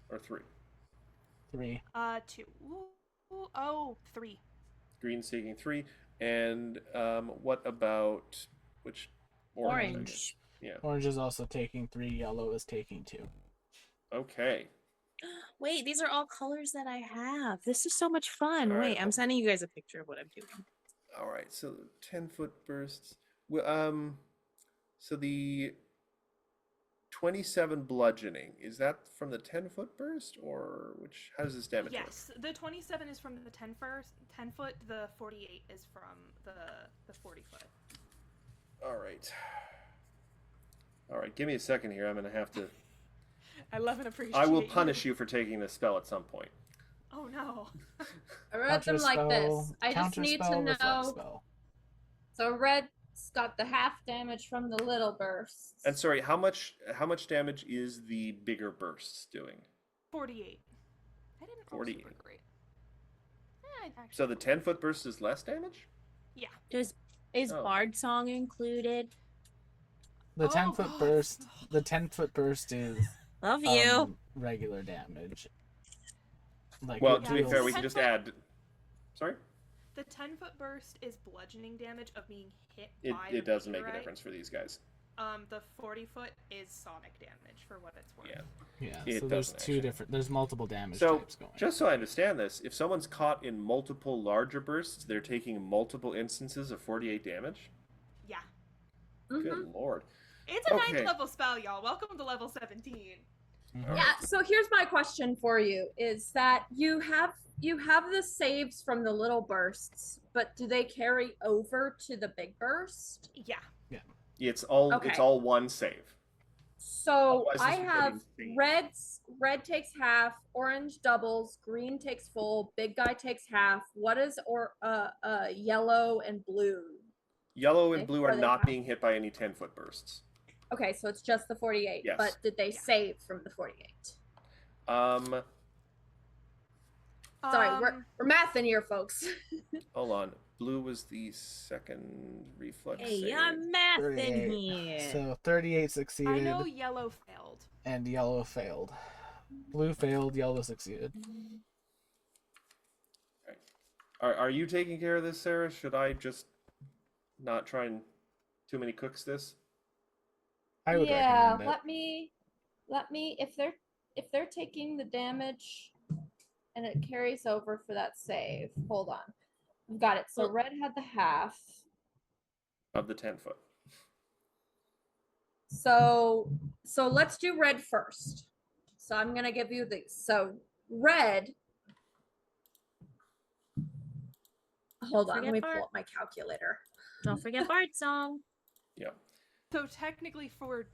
or 3? 3. 2. Ooh, oh, 3. Green's taking 3. And what about which? Orange. Yeah. Orange is also taking 3. Yellow is taking 2. Okay. Wait, these are all colors that I have. This is so much fun. All right, Wait, I'm hold- sending you guys a picture of what I'm doing. All right. So 10-foot bursts. So the 27 bludgeoning, is that from the 10-foot burst, or which? How does this damage work? Yes, the 27 is from the 10 foot. The 48 is from the 40 foot. All right. All right. Give me a second here. I'm gonna have to. I love and appreciate. I will punish you for taking this spell at some point. Oh no. I read them like this. I just need to reflex know. spell. So red's got the half damage from the little bursts. And sorry, how much damage is the bigger bursts doing? 48. I didn't roll 48. super great. I actually So the 10-foot burst is less damage? yeah. Is Oh. Bard Song included? The Oh, 10-foot God. burst. The 10-foot burst is Love you. regular damage. Like Well, it to be deals- fair, we can just 10-foot add. Sorry? The 10-foot burst is bludgeoning damage of being hit by It doesn't make a meteorite. difference for these guys. The 40-foot is sonic damage for what it's worth. Yeah. Yeah, It so there's doesn't two actually. different. There's multiple damage So, types going. just so I understand this, if someone's caught in multiple larger bursts, they're taking multiple instances of 48 damage? Yeah. Mhm. Good lord. It's a Okay. 9th level spell, y'all. Welcome to level 17. Mhm. Yeah, so here's my question for you is that you have the saves from the little bursts, but do they carry over to the big burst? Yeah. It's all Okay. one save. So Otherwise, I this would have get insane. red takes half, orange doubles, green takes full, big guy takes half. What is yellow and blue? Yellow and Okay, blue what are do they not have? being hit by any 10-foot bursts. Okay, so it's just the 48. Yes. But did they Yeah. save from the 48? Sorry, we're mathing here, folks. hold on. Blue was the second reflex Hey, save. I'm mathing 38. here. So 38 I succeeded, know yellow failed. and yellow failed. Blue failed, yellow succeeded. Are you taking care of this, Sarah? Should I just not try and too many cooks this? I would yeah, recommend it. let me if they're taking the damage and it carries over for that save. Hold on. I've got it. So Well- red had the half. Of the 10-foot. So let's do red first. So I'm gonna give you these. So red. Hold on, let Forget me Bart. pull up my calculator. Don't forget Bard's song. Yeah. So technically, for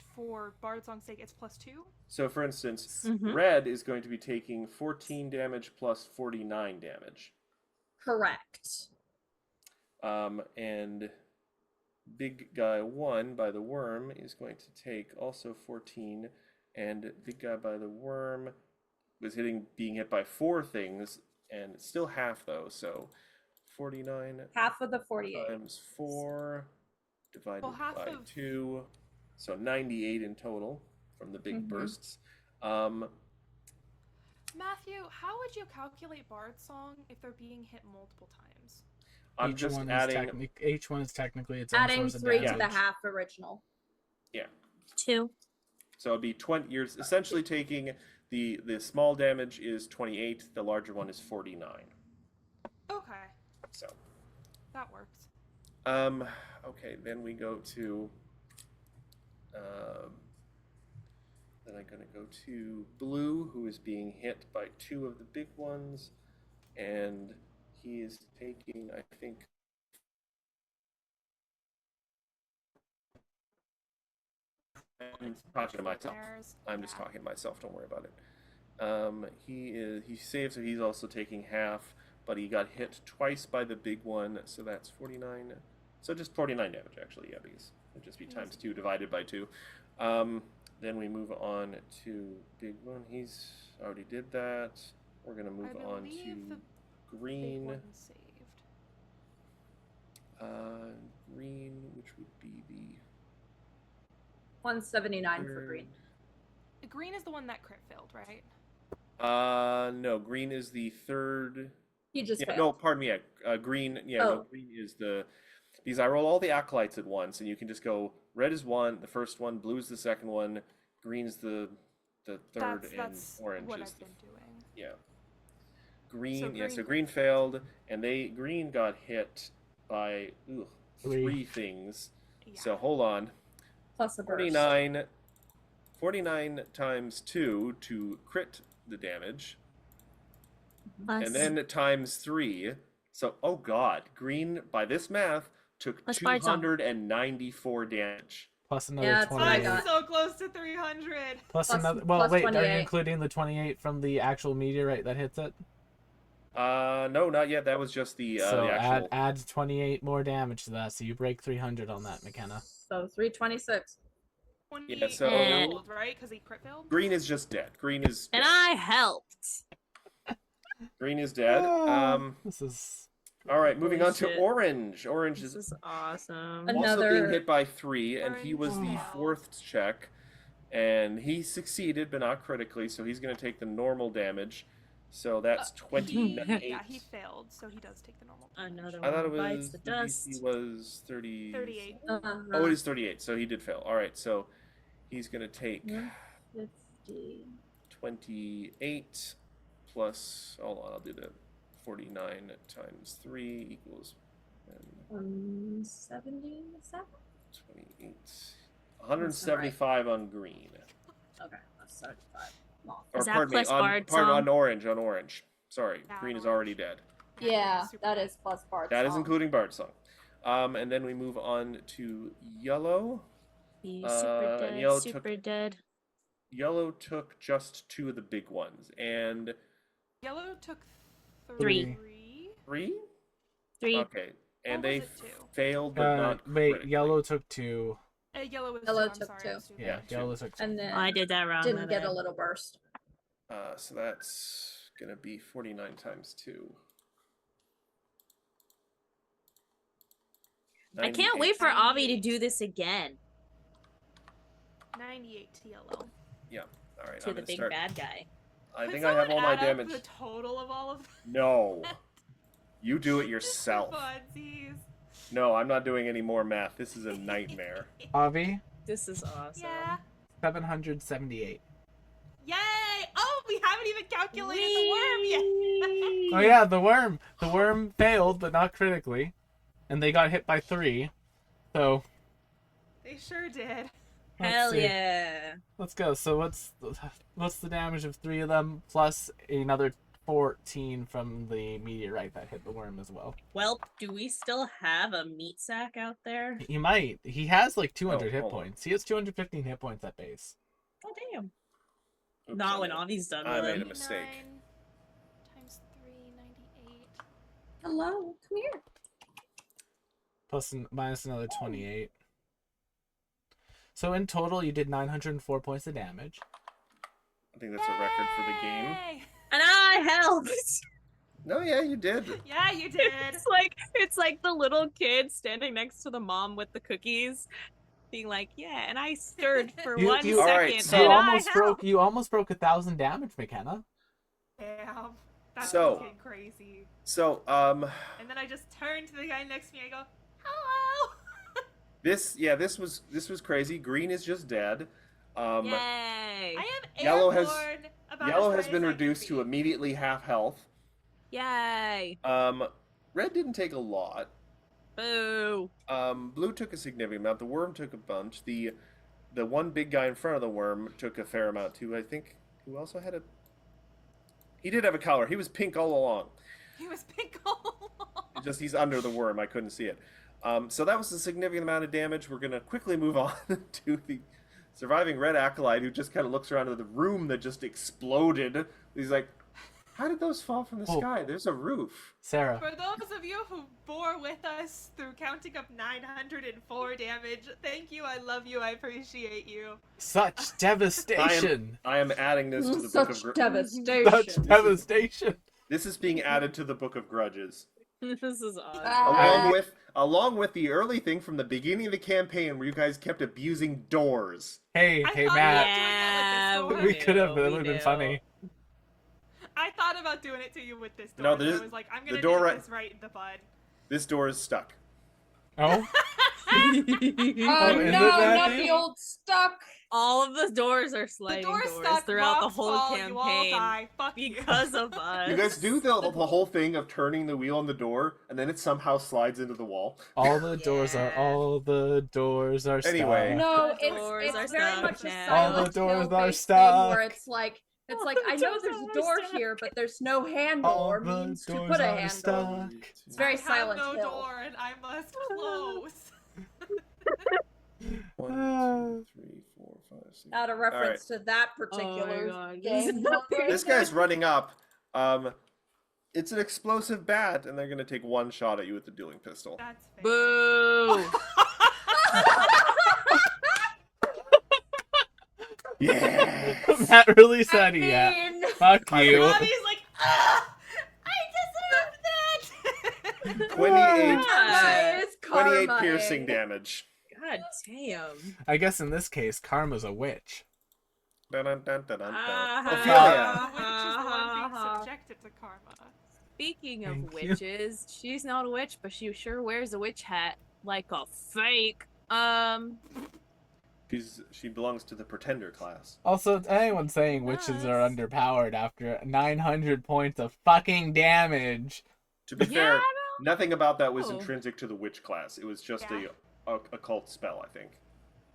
Bard Song's sake, it's +2. So, for instance, Mhm. red is going to be taking 14 damage plus 49 damage. Correct. And big guy 1 by the worm is going to take also 14, and big guy by the worm was being hit by 4 things, and it's still half though, so 49 Half of the 48. times 4 divided Well, half by of- 2, so 98 in total from the big Mhm. bursts. Matthew, how would you calculate Bard Song if they're being hit multiple times? I'm each just one adding. each one is technically its own Adding source of 3 to damage. the half original. Yeah. 2. So it'd be 20. You're essentially taking the small damage is 28. The larger one is 49. Okay, So, that works. okay. Then we go to. Then I'm gonna go to blue, who is being hit by 2 of the big ones, and he is taking, I think. I'm talking to myself. I'm just talking to myself. Don't worry about it. He saved, so he's also taking half, but he got hit twice by the big one, so that's 49. So just 49 damage actually, yeah, because it'd just be times 2 divided by 2. Then we move on to big one. He's already did that. We're gonna move on believe to the green. Big one saved. Green, which would be the 179 for green. Green is the one that crit failed, right? no, green is the third. He just Yeah, failed. no, pardon me. Green. Yeah, no, Oh. green is the. Because I roll all the acolytes at once, and you can just go. Red is one, the first one. Blue is the second one. Green's the third, That's and orange what is I've the been doing. yeah. Green, yeah. So green- green failed, and green got hit by 3 Three. things. Yeah. So hold on. Plus a burst. 49 times 2 to crit the damage. Plus, And then times 3. So, oh god, green, by this math, took Let's buy some. 294 damage. Plus another Yeah, that's what I 28. got. so close to 300. Plus Plus- another. Well, plus wait. Are you 28. including the 28 from the actual meteorite that hits it? No, not yet. That was just the So actual. add 28 more damage to that, so you break 300 on that, McKenna. So 326. 28 so- failed, right? Because he crit failed? Green is just dead. Green is dead. and I helped. Green is dead. This is. All right, moving on to Bullshit. orange. Orange This is is awesome. An- also being Another- hit by 3, and he was the Orange. 4th check, and he succeeded, but not critically, so he's going to take the normal damage. So that's 28. Yeah, he failed, so he does take the normal. Another I thought it one bites was the the dust. DC was 30. 38. Oh, it is 38. So he did fail. All right, so he's going to take 50. 28 plus. Hold on, I'll do the 49 times 3 equals 177? 28. 175 on green. Okay, that's 75. Well, Or Is that pardon me, plus on, Bard pardon, song? on orange. Sorry, Yeah, green is orange. already dead. yeah, Super that bad. is plus Bard That is song. including Bard song. And then we move on to yellow. Be super dead, Yellow super dead. Yellow took just 2 of the big ones, and Yellow took Three. 3. 3. Okay, and Or they was it 2? failed, but not wait, critically. yellow took 2. Yellow was Yellow 2, I'm took sorry, 2. I was stupid. Yeah, two. yellow took 2. And then Oh, I did that wrong. didn't my get a bad. little burst. So that's gonna be 49 times 2. I can't wait for Avi to do this again 98 to yellow. Yeah. All right. to I'm the gonna big start. bad guy. I Could think I have someone all my add up damage. the total of all of them? No. You do it Just for yourself. funsies. No, I'm not doing any more math. This is a nightmare. Avi, This is awesome. Yeah. 778. Yay! Oh, we haven't even calculated the worm yet. Oh yeah, the worm. The worm failed, but not critically, and they got hit by 3. So They sure did. Hell see. yeah. Let's go. So what's the damage of 3 of them plus another 14 from the meteorite that hit the worm as well? Well, do we still have a meat sack out there? He might. He has like 200 hit hold on. points. He has 215 hit points at base. Oh damn. Oops, Not when Avi's done I with made a him. mistake. 99 times 3, 98. Hello, come here. Plus minus another 28. So in total, you did 904 points of damage. I think that's a record for the game. Yay! And I helped. No, yeah, you did. Yeah, you did. It's like the little kid standing next to the mom with the cookies, being like, "Yeah," and I stirred for You- 1 you- second, Alright, so- You and almost I broke. helped. You almost broke 1,000 damage, McKenna. Damn. That's So- fucking crazy. So, And then I just turned to the guy next to me and I go, hello! this was crazy. Green is just dead. Yay! I am Yellow has- airborne about Yellow as has far been as I can reduced to be. immediately half health. Yay! Red didn't take a lot. Boo! Blue took a significant amount. The worm took a bunch. The one big guy in front of the worm took a fair amount too. I think. Who also had a? He did have a color. He was pink all along. He was pink all along. Just he's under the worm. I couldn't see it. So that was a significant amount of damage. We're gonna quickly move on to the surviving red acolyte, who just kind of looks around at the room that just exploded. He's like, "How did those fall from the Oh. sky? There's a roof." Sarah. For those of you who bore with us through counting up 904 damage, thank you, I love you, I appreciate you. Such devastation. I am adding this to the book of. Such Gr- devastation. Such devastation. This is being added to the book of grudges, This is odd. along with the early thing from the beginning of the campaign where you guys kept abusing doors. Hey, I hey, thought Matt. Yeah, doing that with We this could have. knew, That we would have been knew. funny. I thought about doing it to you with this door. No, and I there's- was like, I'm the gonna door nip right- this right in the bud. This door is stuck. Oh, Oh is it no, not Matthew? the old stuck. All of the doors are The sliding door's doors stuck, throughout the rocks whole fall, you all campaign die. Fuck you. because of us. You guys do the whole thing of turning the wheel on the door, and then it somehow slides into the wall. all the doors are. Yeah. All the doors are. Anyway. stuck. No, The doors it's are very stuck much a now. Silent All the doors Hill are based thing where stuck. it's like All I the know doors there's are a door stuck. here, but there's no handle All or the means to doors put a are handle. stuck. It's very I have Silent no Hill. door and I must close. 1, 2, 3, 4, 5, 6. Not a reference to that particular God. game. This guy's running up. It's an explosive bat, and they're gonna take one shot at you with the dueling pistol. That's fair. Boo! Yeah. Matt really said yeah. mean, Fuck you. Bobby's like, ah, I deserve that. 28, karma is 28 karma. piercing damage. God damn. I guess in this case, Karma's a witch. Dun, dun, dun, dun, dun, dun. Ah. Ophelia. Which is the one being subjected to karma. Speaking of Thank you. witches, she's not a witch, but she sure wears a witch hat like a fake. She belongs to the pretender class. Also, anyone saying witches are Yes. underpowered after 900 points of fucking damage. To be Yeah, fair, nothing about that was Oh. intrinsic to the witch class. It was just Yeah. a occult spell, I think.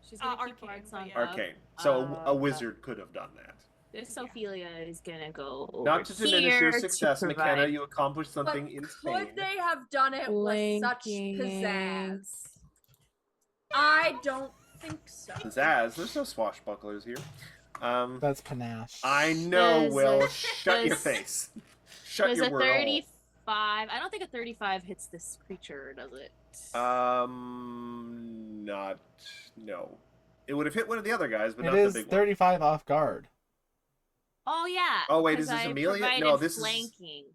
she's gonna keep Arcane, hearts but on yeah. up. Arcane. So a Uh, wizard could have done that. This Ophelia is gonna go over Not to diminish your here to success, McKenna. provide You accomplished but something insane. could they have done it with such Blinking. pizzazz? I don't think so. Pizzazz. There's no swashbucklers here. That's panache. I know, There's Will. a- Shut your there's- face. Shut There's your a word hole. 35. I don't think a 35 hits this creature, does it? Not. No. It would have hit one of the other guys, but It not is the big 35 off guard. Oh yeah. Oh, wait, because is this I Amelia? No, provided this is- flanking. one.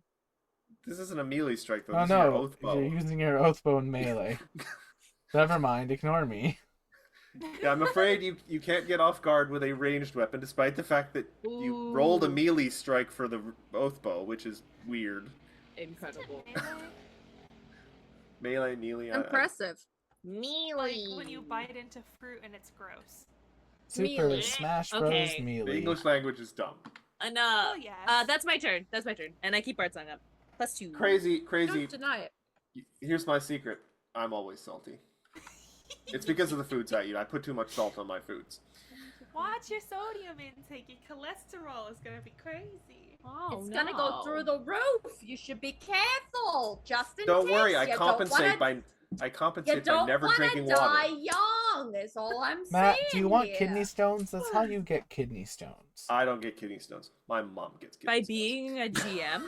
This isn't a melee strike, though. Oh This is your no, oath bow. you're using your oath bow in melee. Never mind, ignore me. Yeah, I'm afraid you can't get off guard with a ranged weapon, despite the fact that you rolled a Ooh. melee strike for the oath bow, which is weird. Incredible. Melee, melee. Impressive. Like Melee. when you bite into fruit and it's gross. Super Melee. Smash Bros. Okay. The Melee. English language is dumb. Enough. Oh yes. That's my turn. That's my turn. And I keep Art Song up. +2. Crazy. Don't deny it. Here's my secret. I'm always salty. It's because of the foods I eat. I put too much salt on my foods. Watch your sodium intake. Your cholesterol is gonna be crazy. Oh, It's gonna go through the roof. You should be careful, just in Don't case. worry, I You compensate by You don't never wanna drinking die water. young. Is all I'm Matt, saying. do you want here. kidney stones? That's how you get kidney stones. I don't get kidney stones. My mom gets kidney By stones. being a GM?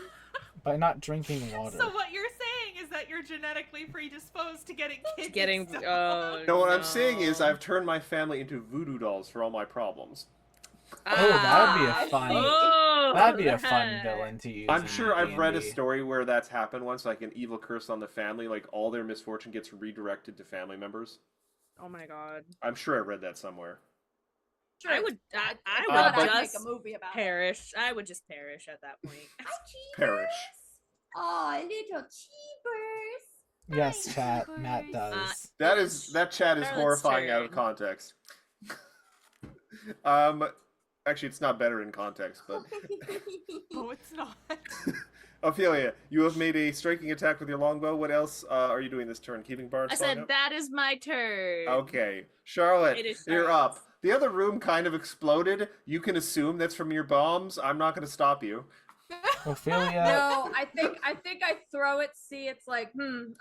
By not drinking water. So what you're saying is that you're genetically predisposed to getting kidney Getting stones. No, what I'm saying is I've turned my family into voodoo dolls for all my problems. Oh, that'd be a Ah, fun. Oh, That'd be a fun that. villain to use. I'm in sure I've read a D&D. story where that's happened once, like an evil curse on the family, like all their misfortune gets redirected to family members. Oh my god. I'm sure I read that somewhere. Sure, I would I would would make just a movie about it. perish. I would just perish at that point. Perish. Oh, little cheapers. Yes, chat. Nice. Matt does. That chat is Charlotte's horrifying out of turn. context. Actually, it's not better in context, but No, it's not. Ophelia, you have made a striking attack with your longbow. What else are you doing this turn? Keeping Barnes I slowing said up? that is my turn. Okay, Charlotte, It is you're Charlotte's. up. The other room kind of exploded. You can assume that's from your bombs. I'm not going to stop you. Ophelia. No, I think I throw it. See, it's like,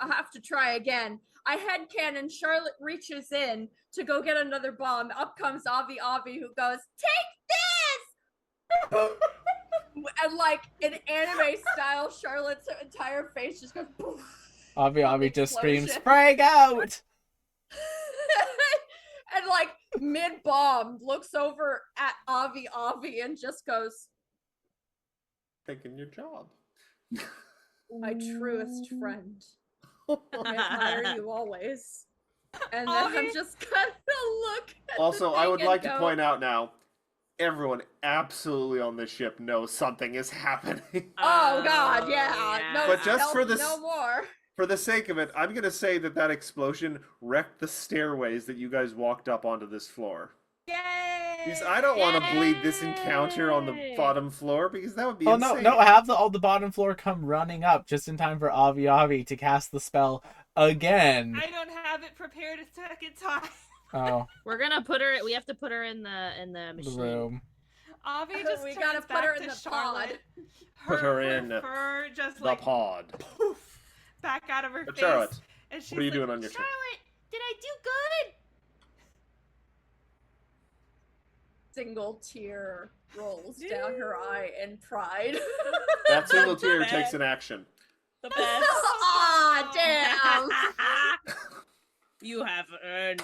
I'll have to try again. I headcanon. Charlotte reaches in to go get another bomb. Up comes Avi, who goes, "Take this!" And like in anime style, Charlotte's entire face just goes poof. Avi just screams, Explosion. "Frag out!" And like mid bomb looks over at Avi and just goes, Taking your job. "My truest friend. I admire you always." And then I'm Avi? just gonna look at the Also, I thing would and like to go, point out now, everyone absolutely on this ship knows something is happening. Oh god, yeah. No, But just no, for this- no more. For the sake of it, I'm going to say that explosion wrecked the stairways that you guys walked up onto this floor. Yay! Because I don't want to bleed this encounter on the Yay! bottom floor, because that would be Oh insane. no! Have all the bottom floor come running up just in time for Avi to cast the spell again. I don't have it prepared a second time. Oh, We're gonna put her. We have to put her in the the machine. room. Avi just We turns gotta put back her to in the Charlotte. Put her in fur just The like pod. poof back out of her But face. Charlotte, And she's what are you like, doing on your turn? Charlotte, did I do good? Single tear rolls down her eye in pride. That single tear bad. takes an action. The best. Aw, damn. You have earned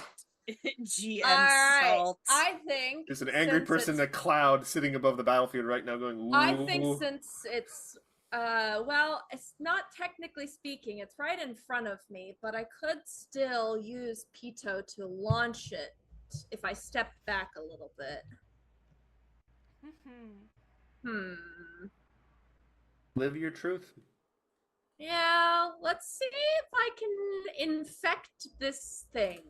GM Alright, salt. I think There's an angry since person in a it's- cloud sitting above the battlefield right now going, ooh. I think since it's well, it's not technically speaking, it's right in front of me, but I could still use Pito to launch it if I step back a little bit. Live your truth. Yeah, let's see if I can infect this thing.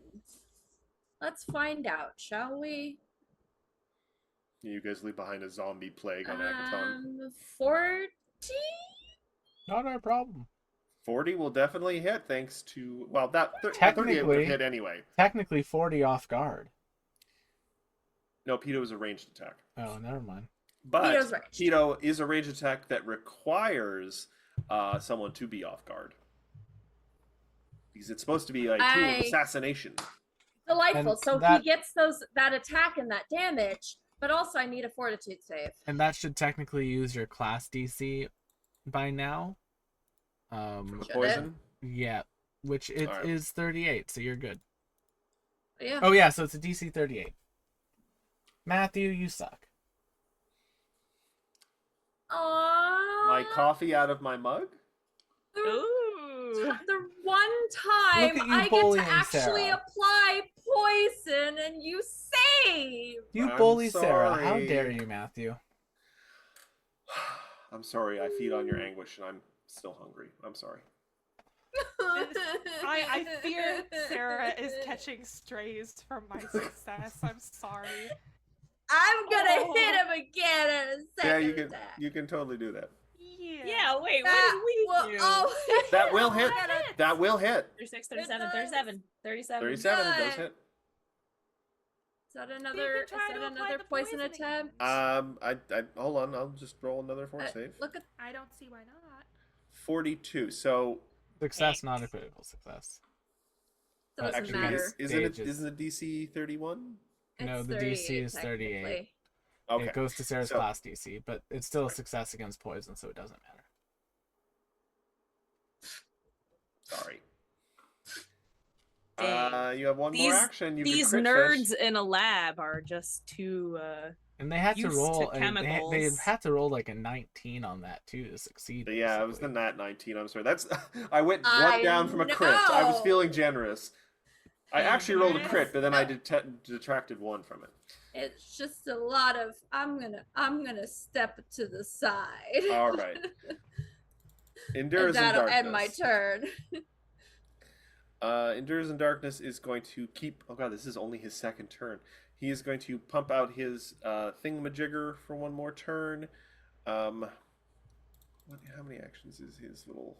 Let's find out, shall we? You guys leave behind a zombie plague on Akaton. 40? Not our problem. 40 will definitely hit thanks to, well, that 38 would Technically- have hit anyway. Technically 40 off guard. No, Pito is a ranged attack. Oh, never mind. But Pito's ranged. Pito is a ranged attack that requires someone to be off guard. Because it's supposed to be a tool of assassination. Delightful. And So that- he gets that attack and that damage, but also I need a fortitude save. And that should technically use your class DC by now. The Should it? poison. Yeah, which it Alright. is 38, so you're good. Yeah. Oh yeah, so it's a DC 38. Matthew, you suck. Aww. My coffee out of my mug? Ooh. The one time Look at you I get to bullying actually Sarah. apply poison and you save. You I'm bully Sarah. How sorry. dare you, Matthew? I'm sorry, I feed on your anguish and I'm still hungry. I'm sorry. I fear Sarah is catching strays from my success. I'm sorry. I'm gonna Oh. hit him again at a Yeah, second attack. you can totally do that. Yeah. Yeah, wait, what That did we will- do? oh. That will hit. That hits. That will hit. 36, It 37, does. 37, 37. 37 does Good. hit. Is that another try to apply another the poison poisoning. attempt? I hold on. I'll just roll another fort save. Look at I don't see why not. 42. So Success, not a critical success. doesn't actually, matter. isn't it? Stages. Isn't the DC 31? No, It's the DC is 38. technically. Okay. It goes to Sarah's So- class DC, but it's still a success against poison, so it doesn't matter. Sorry. Dang. You have one These- more action. You can These crit nerds fish. in a lab are just too. And they had to Used to roll. They chemicals. had to roll like a 19 on that too to succeed. Yeah, it was the basically. nat 19. I'm sorry. That's I went one I down from a crit. I was know. feeling generous. I actually rolled a Yes. crit, but then I detracted one from it. It's just a lot of I'm gonna step to the side. All right. Endures and in that'll darkness. end my turn. Endures in darkness is going to keep. Oh god, this is only his second turn. He is going to pump out his thingamajigger for one more turn. How many actions is his little?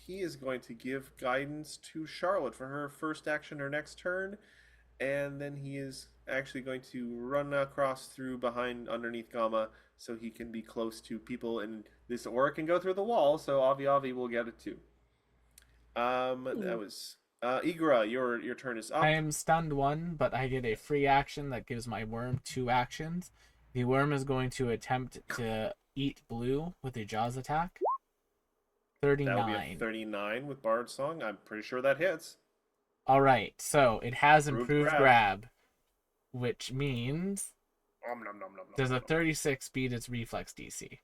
He is going to give guidance to Charlotte for her first action her next turn, and then he is actually going to run across through behind underneath Gamma so he can be close to people, and this aura can go through the wall, so Avi will get it too. That was Igra, your turn is up. I am stunned 1, but I get a free action that gives my worm 2 actions. The worm is going to attempt to eat blue with a jaws attack. That will be a 39. 39 with Bard Song. I'm pretty sure that hits. All right, so it has Improved improved grab, which means Nom, nom, nom, nom, nom, does a nom. 36 beat its reflex DC?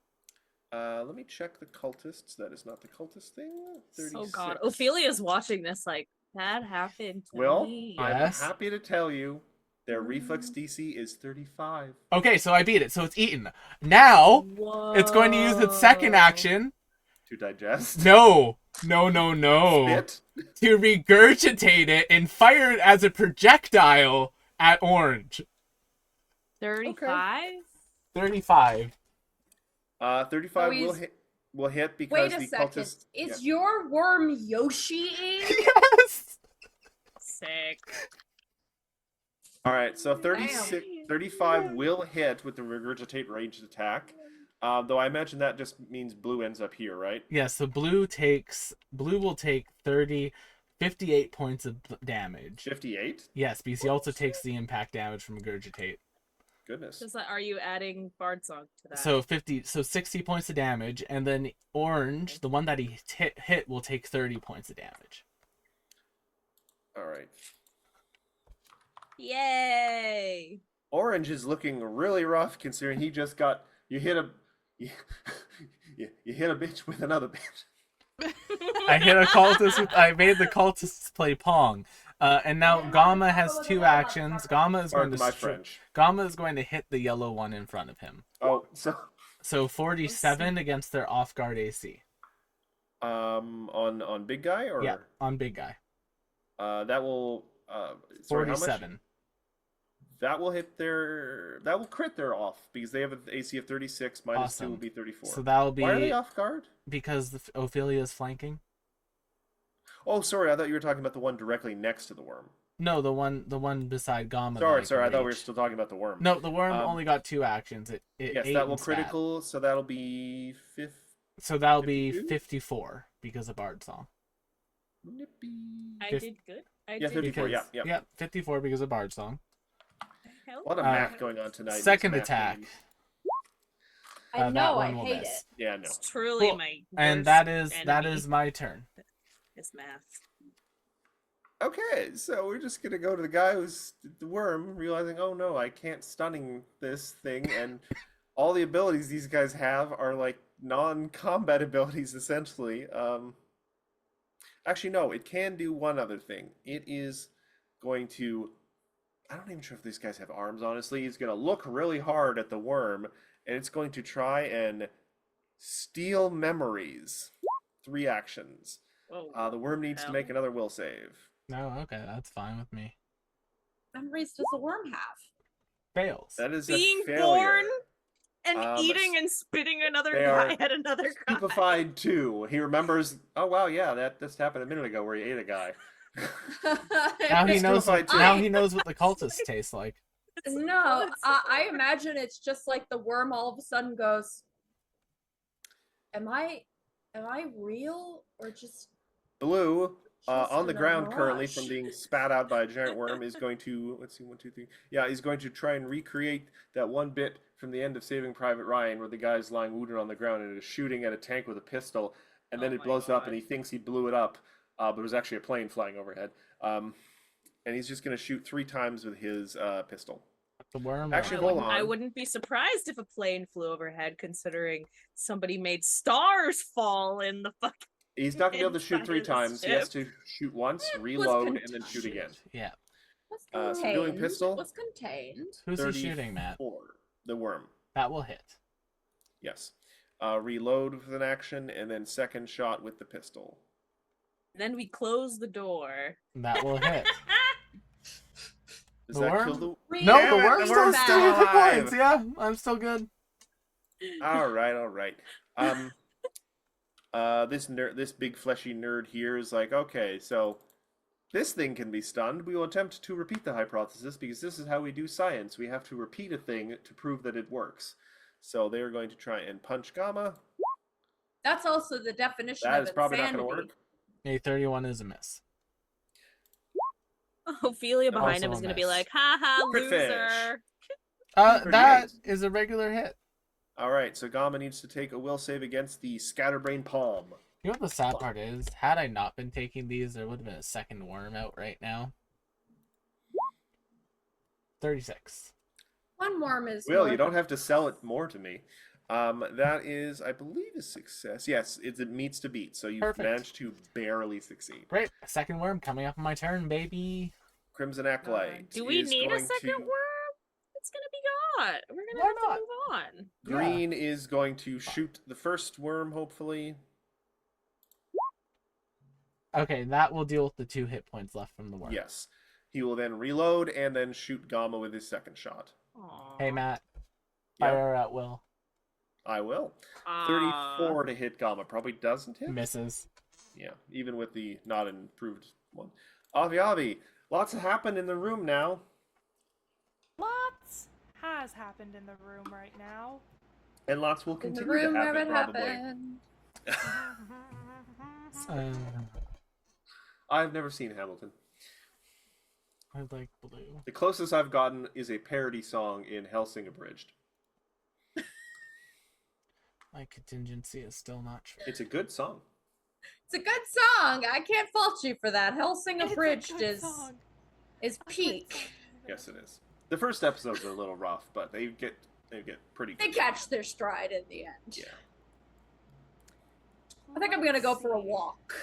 Let me check the cultists. That is not the cultist thing. 36. Oh god, Ophelia's watching this like that happened to Well, me. Yes. I'm happy to tell you their reflex DC is 35. Okay, so I beat it, so it's eaten. Now it's going to use its second Whoa. action. To digest. No, Spit. to regurgitate it and fire it as a projectile at Orange. 35? 35. 35 So will he's- hit because Wait a the second. cultist. Is your worm Yoshi? Yes. Sick. All right, so 36, 35 will hit with the regurgitate ranged attack. Though I imagine that just means blue ends up here, right? Yes, so blue will take 58 points of damage. 58? Yes, because he also takes the impact damage from regurgitate. Goodness. Just like, are you adding Bard Song to that? So 60 points of damage, and then Orange, the one that he hit will take 30 points of damage. All right. Yay! Orange is looking really rough considering he just got you hit a bitch with another bitch. I hit a cultist. I made the cultists play Pong. And now Gamma has 2 actions. Gamma is going Pardon to my French. Gamma is going to hit the yellow one in front of him. Oh, so So 47 against their off guard AC. on big guy or Yeah, on big guy. that will sorry, how much? 47. That will crit their off because they have an AC of 36 minus 2 Awesome. will be 34. So that'll be Why are they off guard? because Ophelia is flanking. Oh, sorry, I thought you were talking about the one directly next to the worm. No, the one beside Gamma. that Sorry, I sorry, I can thought we were reach. still talking about the worm. No, the worm Um, only got 2 actions. It Yes, ate that will and stabbed. critical, so that'll be 5. So that'll be 52? 54 because of Bard Song. Nippy. I Fif- did good. I Yeah, did 54, good. yeah. 54 because of Bard Song. Hell A lot of Uh, math going on tonight. in this Second math attack. game. I that know, I one will hate miss. it. Yeah, no. It's truly Cool. my And worst that is enemy my turn. is math. Okay, so we're just gonna go to the guy who's the worm, realizing, oh no, I can't stunning this thing, and all the abilities these guys have are like non-combat abilities essentially. Actually, no, it can do one other thing. It is going to. I don't even sure if these guys have arms. Honestly, it's gonna look really hard at the worm, and it's going to try and steal memories. 3 actions. Whoa. The worm needs to Hell. make another will save. No, okay, that's fine with me. Memories does the worm have? Fails. That is Being a failure. born And eating and spitting another they guy are at another guy. Stupefied too. He remembers, oh wow, yeah, that just happened a minute ago where he ate a guy. Now he It's knows. stupefied too. Now he knows what the cultists taste like. No, I imagine it's just like the worm all of a sudden goes, am I real or just Blue, just on the in a ground currently mirage? from being spat out by a giant worm, is going to, let's see, 1, 2, 3. Yeah, he's going to try and recreate that one bit from the end of Saving Private Ryan where the guy's lying wounded on the ground and is shooting at a tank with a pistol, and then Oh it my blows up God. and he thinks he blew it up, but it was actually a plane flying overhead. And he's just going to shoot 3 times with his pistol. The worm. Actually, I hold wouldn't, I on. wouldn't be surprised if a plane flew overhead, considering somebody made stars fall in the fucking. He's not going to be able to shoot Inside 3 his times. He ship. has to shoot once, It was reload, and then shoot contained. again. Yeah. Was So contained. doing pistol? It was contained. Who's he shooting, Matt? 34. The worm. That will hit. Yes. Reload with an action, and then second shot with the pistol. Then we close the door. That will hit. Does The that worm? kill the... No, Damn the it, worm the still worm's has still 2 hit alive. points. Yeah, I'm still good. All right. This big fleshy nerd here is like, okay, so this thing can be stunned. We will attempt to repeat the hypothesis because this is how we do science. We have to repeat a thing to prove that it works. So they are going to try and punch Gamma. That's also the definition That of is probably not insanity. going to work. A 31 is a miss. Ophelia behind him Also is a going to be miss. like, haha, Crit fish. loser. That is a regular hit. All right, so Gamma needs to take a will save against the Scatterbrain Palm. You know what the sad part is? Had I not been taking these, there would have been a second worm out right now. 36. One worm is. Will, more you don't have to sell it more to me. That is, I believe, a success. Yes, it meets to beat, so you've Perfect. managed to barely succeed. Great. Second worm coming up on my turn, baby. Crimson Acolyte. Do we is need a going second to- worm? It's going to be gone. We're going to Why have not? to move on. Green is going to shoot the first worm, hopefully. Okay, that will deal with the 2 hit points left from the worm. Yes. He will then reload and then shoot Gamma with his second shot. Hey, Matt. Yep. Fire at will. I will. Aw. 34 to hit Gamma. Probably doesn't hit. Misses. Yeah, even with the not improved one. Avi, lots have happened in the room now. Lots has happened in the room right now. And lots will in the continue room to where happen, it probably. happened. I've never seen Hamilton. I like blue. The closest I've gotten is a parody song in Helsing Abridged. My contingency is still not true. It's a good song. It's a good song. I can't fault you for that. Helsing It's a Abridged good is song. is A good peak. song. Yes, it is. The first episodes are a little rough, but they get pretty good. They catch their stride in the end. Yeah. I think I'm gonna go for a walk.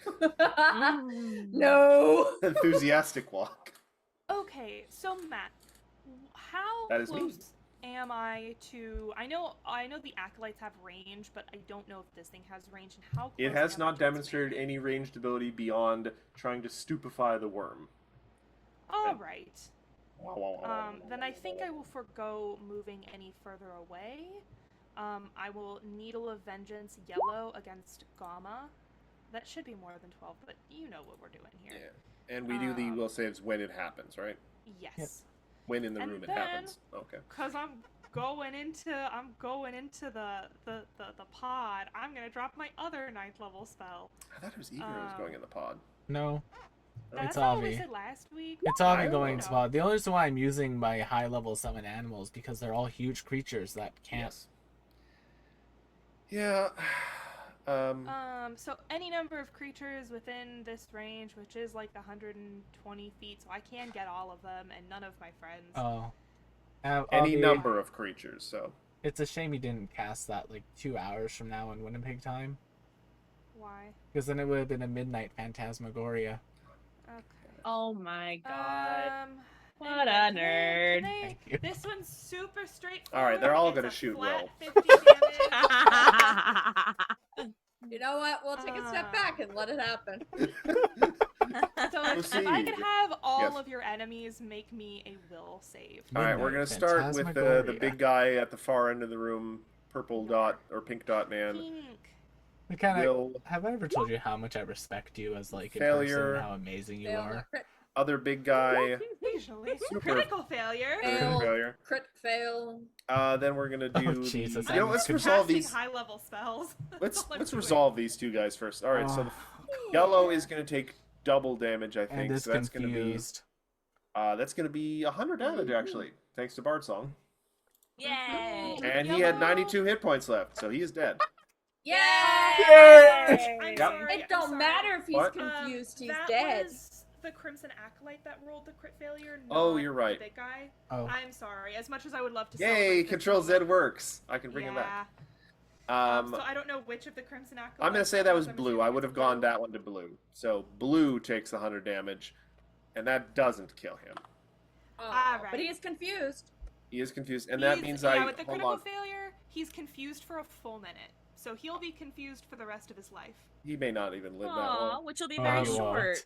Mm. No. Enthusiastic walk. Okay, so Matt, how That is me. close am I to? I know the acolytes have range, but I don't know if this thing has range. And how It close has am I not to its demonstrated range? any ranged ability beyond trying to stupefy the worm. All right. Then I think I will forego moving any further away. I will Needle of Vengeance yellow against Gamma. That should be more than 12, but you know what we're doing here. Yeah. And we do the will saves when it happens, right? Yes. Yep. When in the And room it then- happens. Okay. Cause I'm going into the pod. I'm gonna drop my other 9th level spell. I thought it was Igor who was going in the pod. No, That's It's not what we Avi. said last week. it's I Avi don't going know. spot. The only reason why I'm using my high level summon animals because they're all huge creatures that can't. Yes. Yeah. So any number of creatures within this range, which is like 120 feet, so I can get all of them and none of my friends. Oh. Any Avi, number of creatures, so. It's a shame you didn't cast that like 2 hours from now in Winnipeg time, Why? because then it would have been a midnight phantasmagoria. Okay. Oh my god. What anyway, a nerd. Thank you. This one's super straightforward. All right, they're all It's gonna a shoot flat Will. 50 damage. You know what? We'll take a step back and let it happen. So if I could Proceed. have all Yes. of your enemies make me a will save. All right, we're Midnight gonna start with the Phantasmagoria. big guy at the far end of the room, purple dot or pink dot man. Pink. We kind of Will have I ever told you how much I respect you as like a Failure. person, and how amazing you Fail, are? crit, other big guy, Occasionally. Super. Critical failure. Fail. failure. crit fail. Then we're gonna do. Oh, Jesus, the, you know, I'm let's confused. resolve Casting these. high level spells. That's Let's all I'm let's doing. resolve these two guys first. All right, so the yellow is gonna take double damage, I And think. it's So that's confused. that's gonna be 100 damage actually, thanks to Bard Song. Yay! And he had 92 hit points left, so he is dead. Yay! I'm Yep. sorry. It I'm don't sorry. matter if he's What? confused, he's that dead. was the Crimson Acolyte that rolled the crit failure. Oh, not you're right. The big guy. Oh, I'm sorry. As much as I would love to. Yay! celebrate this Control Z moment- works. I can bring him back. So I don't know which of the Crimson Acolytes. I'm gonna say that was I'm blue. assuming I would it's have gone blue. that one to blue. So blue takes 100 damage, and that doesn't kill him. Oh, Alright. But he is confused. He is confused, and that He's- means yeah, with the hold critical on. failure, he's confused for a full minute. So he'll be confused for the rest of his life. He may not even live that Aw, long. which will be Oh, very he short.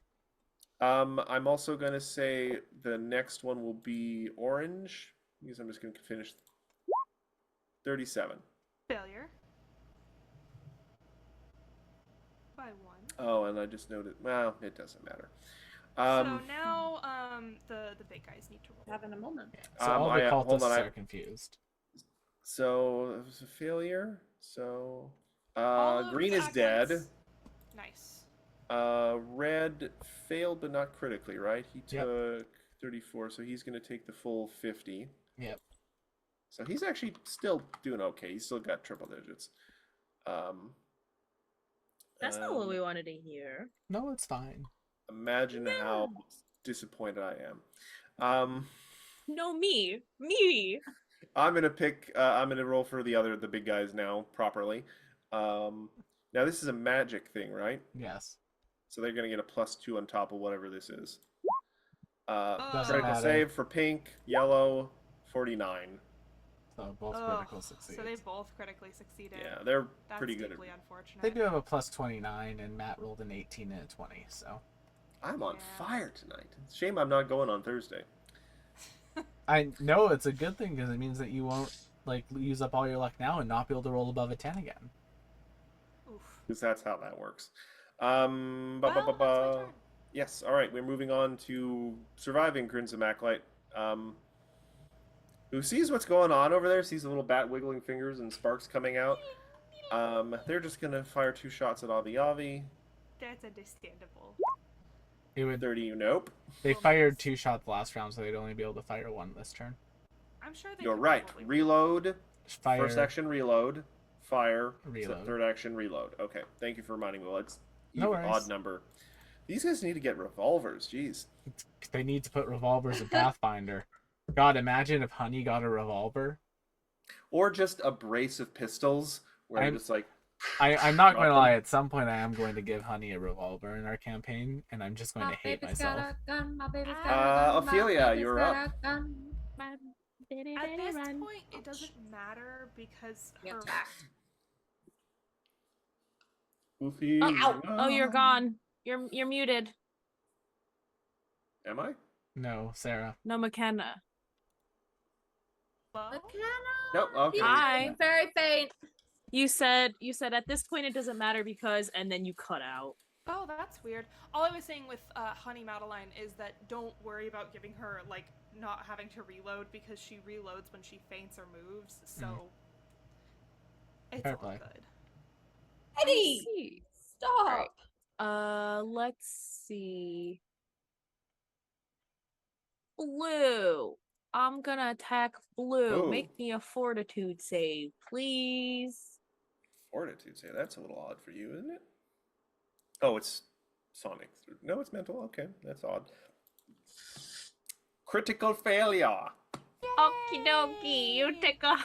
won't. I'm also gonna say the next one will be orange because I'm just gonna finish 37. Failure. By one. Oh, and I just noted. Well, it doesn't matter. So now, the big guys need to roll. Having a moment. so all the hold cultists on, are confused. So it was a failure. So All of green the is dead. acolytes- Nice. Red failed, but not critically, right? He Yep. took 34, so he's going to take the full 50. Yep. So he's actually still doing okay. He's still got triple digits. That's not what we wanted to hear. No, it's fine. Imagine how disappointed I am. No, me. I'm gonna pick. I'm gonna roll for the big guys now properly. Now this is a magic thing, right? Yes. So they're gonna get a +2 on top of whatever this is. Doesn't Critical matter. save for pink, yellow, 49. So both Ugh, critical succeed. So they both critically succeeded. Yeah, they're That's pretty good. deeply unfortunate. They do have a +29, and Matt rolled an 18 and a 20. So I'm on Yeah. fire tonight. Shame I'm not going on Thursday. I know it's a good thing because it means that you won't like use up all your luck now and not be able to roll above a 10 again. Oof. Because that's how that works. Well, that's my turn. Yes, all right, we're moving on to surviving Crimson Acolyte. Who sees what's going on over there, sees the little bat wiggling fingers and sparks coming out. They're just going to fire 2 shots at Avi Avi. That's understandable. It would. 30, nope. They fired 2 shots last round, so they'd only be able to fire 1 this turn. I'm sure they You're could right. probably- Reload. Fire. First action, reload. Fire. Reload. Third action, reload. Okay, thank you for reminding me. Well, it's No even worries. odd number. These guys need to get revolvers. Jeez. They need to put revolvers in Pathfinder. God, imagine if Honey got a revolver. Or just a brace of pistols where you're I'm- just like, I'm not going to Drop them. lie. At some point, I am going to give Honey a revolver in our campaign, and I'm just going to hate myself. got a gun. My baby's got a Uh, gun. my Ophelia, baby's you're got up. a gun. At this point, it doesn't matter because Get her attacked. Goofy. Oh, you're gone. You're muted. Am I? No, Sarah. No, McKenna. Hello? McKenna. Nope. Okay. Hi. Very faint. You said at this point it doesn't matter because, and then you cut out. Oh, that's weird. All I was saying with Honey Madeline is that don't worry about giving her, like, not having to reload because she reloads when she faints or moves, so it's Fair all play. good. Eddie, stop. Let's see. Blue. I'm gonna attack blue. Ooh. Make me a fortitude save, please. Fortitude say that's a little odd for you, isn't it? Oh, it's Sonic. No, it's mental. Okay, that's odd. Critical failure. Okie dokie. You take a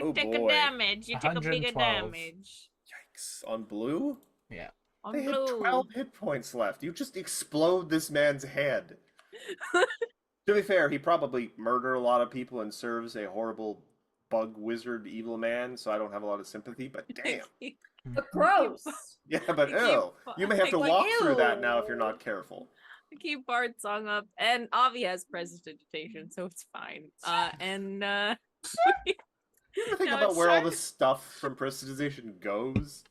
Oh, take a boy. damage. You take a bigger 112. damage. Yikes. On blue? Yeah. On They blue. had 12 hit points left. You just explode this man's head. To be fair, he probably murdered a lot of people and serves a horrible bug wizard evil man, so I don't have a lot of sympathy. But damn, But gross. yeah, but I keep- ew, you may have to Like, walk through that now if ew. you're not careful. Keep Bard's song up, and Avi has prestidigitation, so it's fine. And You ever think No, about it's where all hard. the stuff from prestidigitation goes?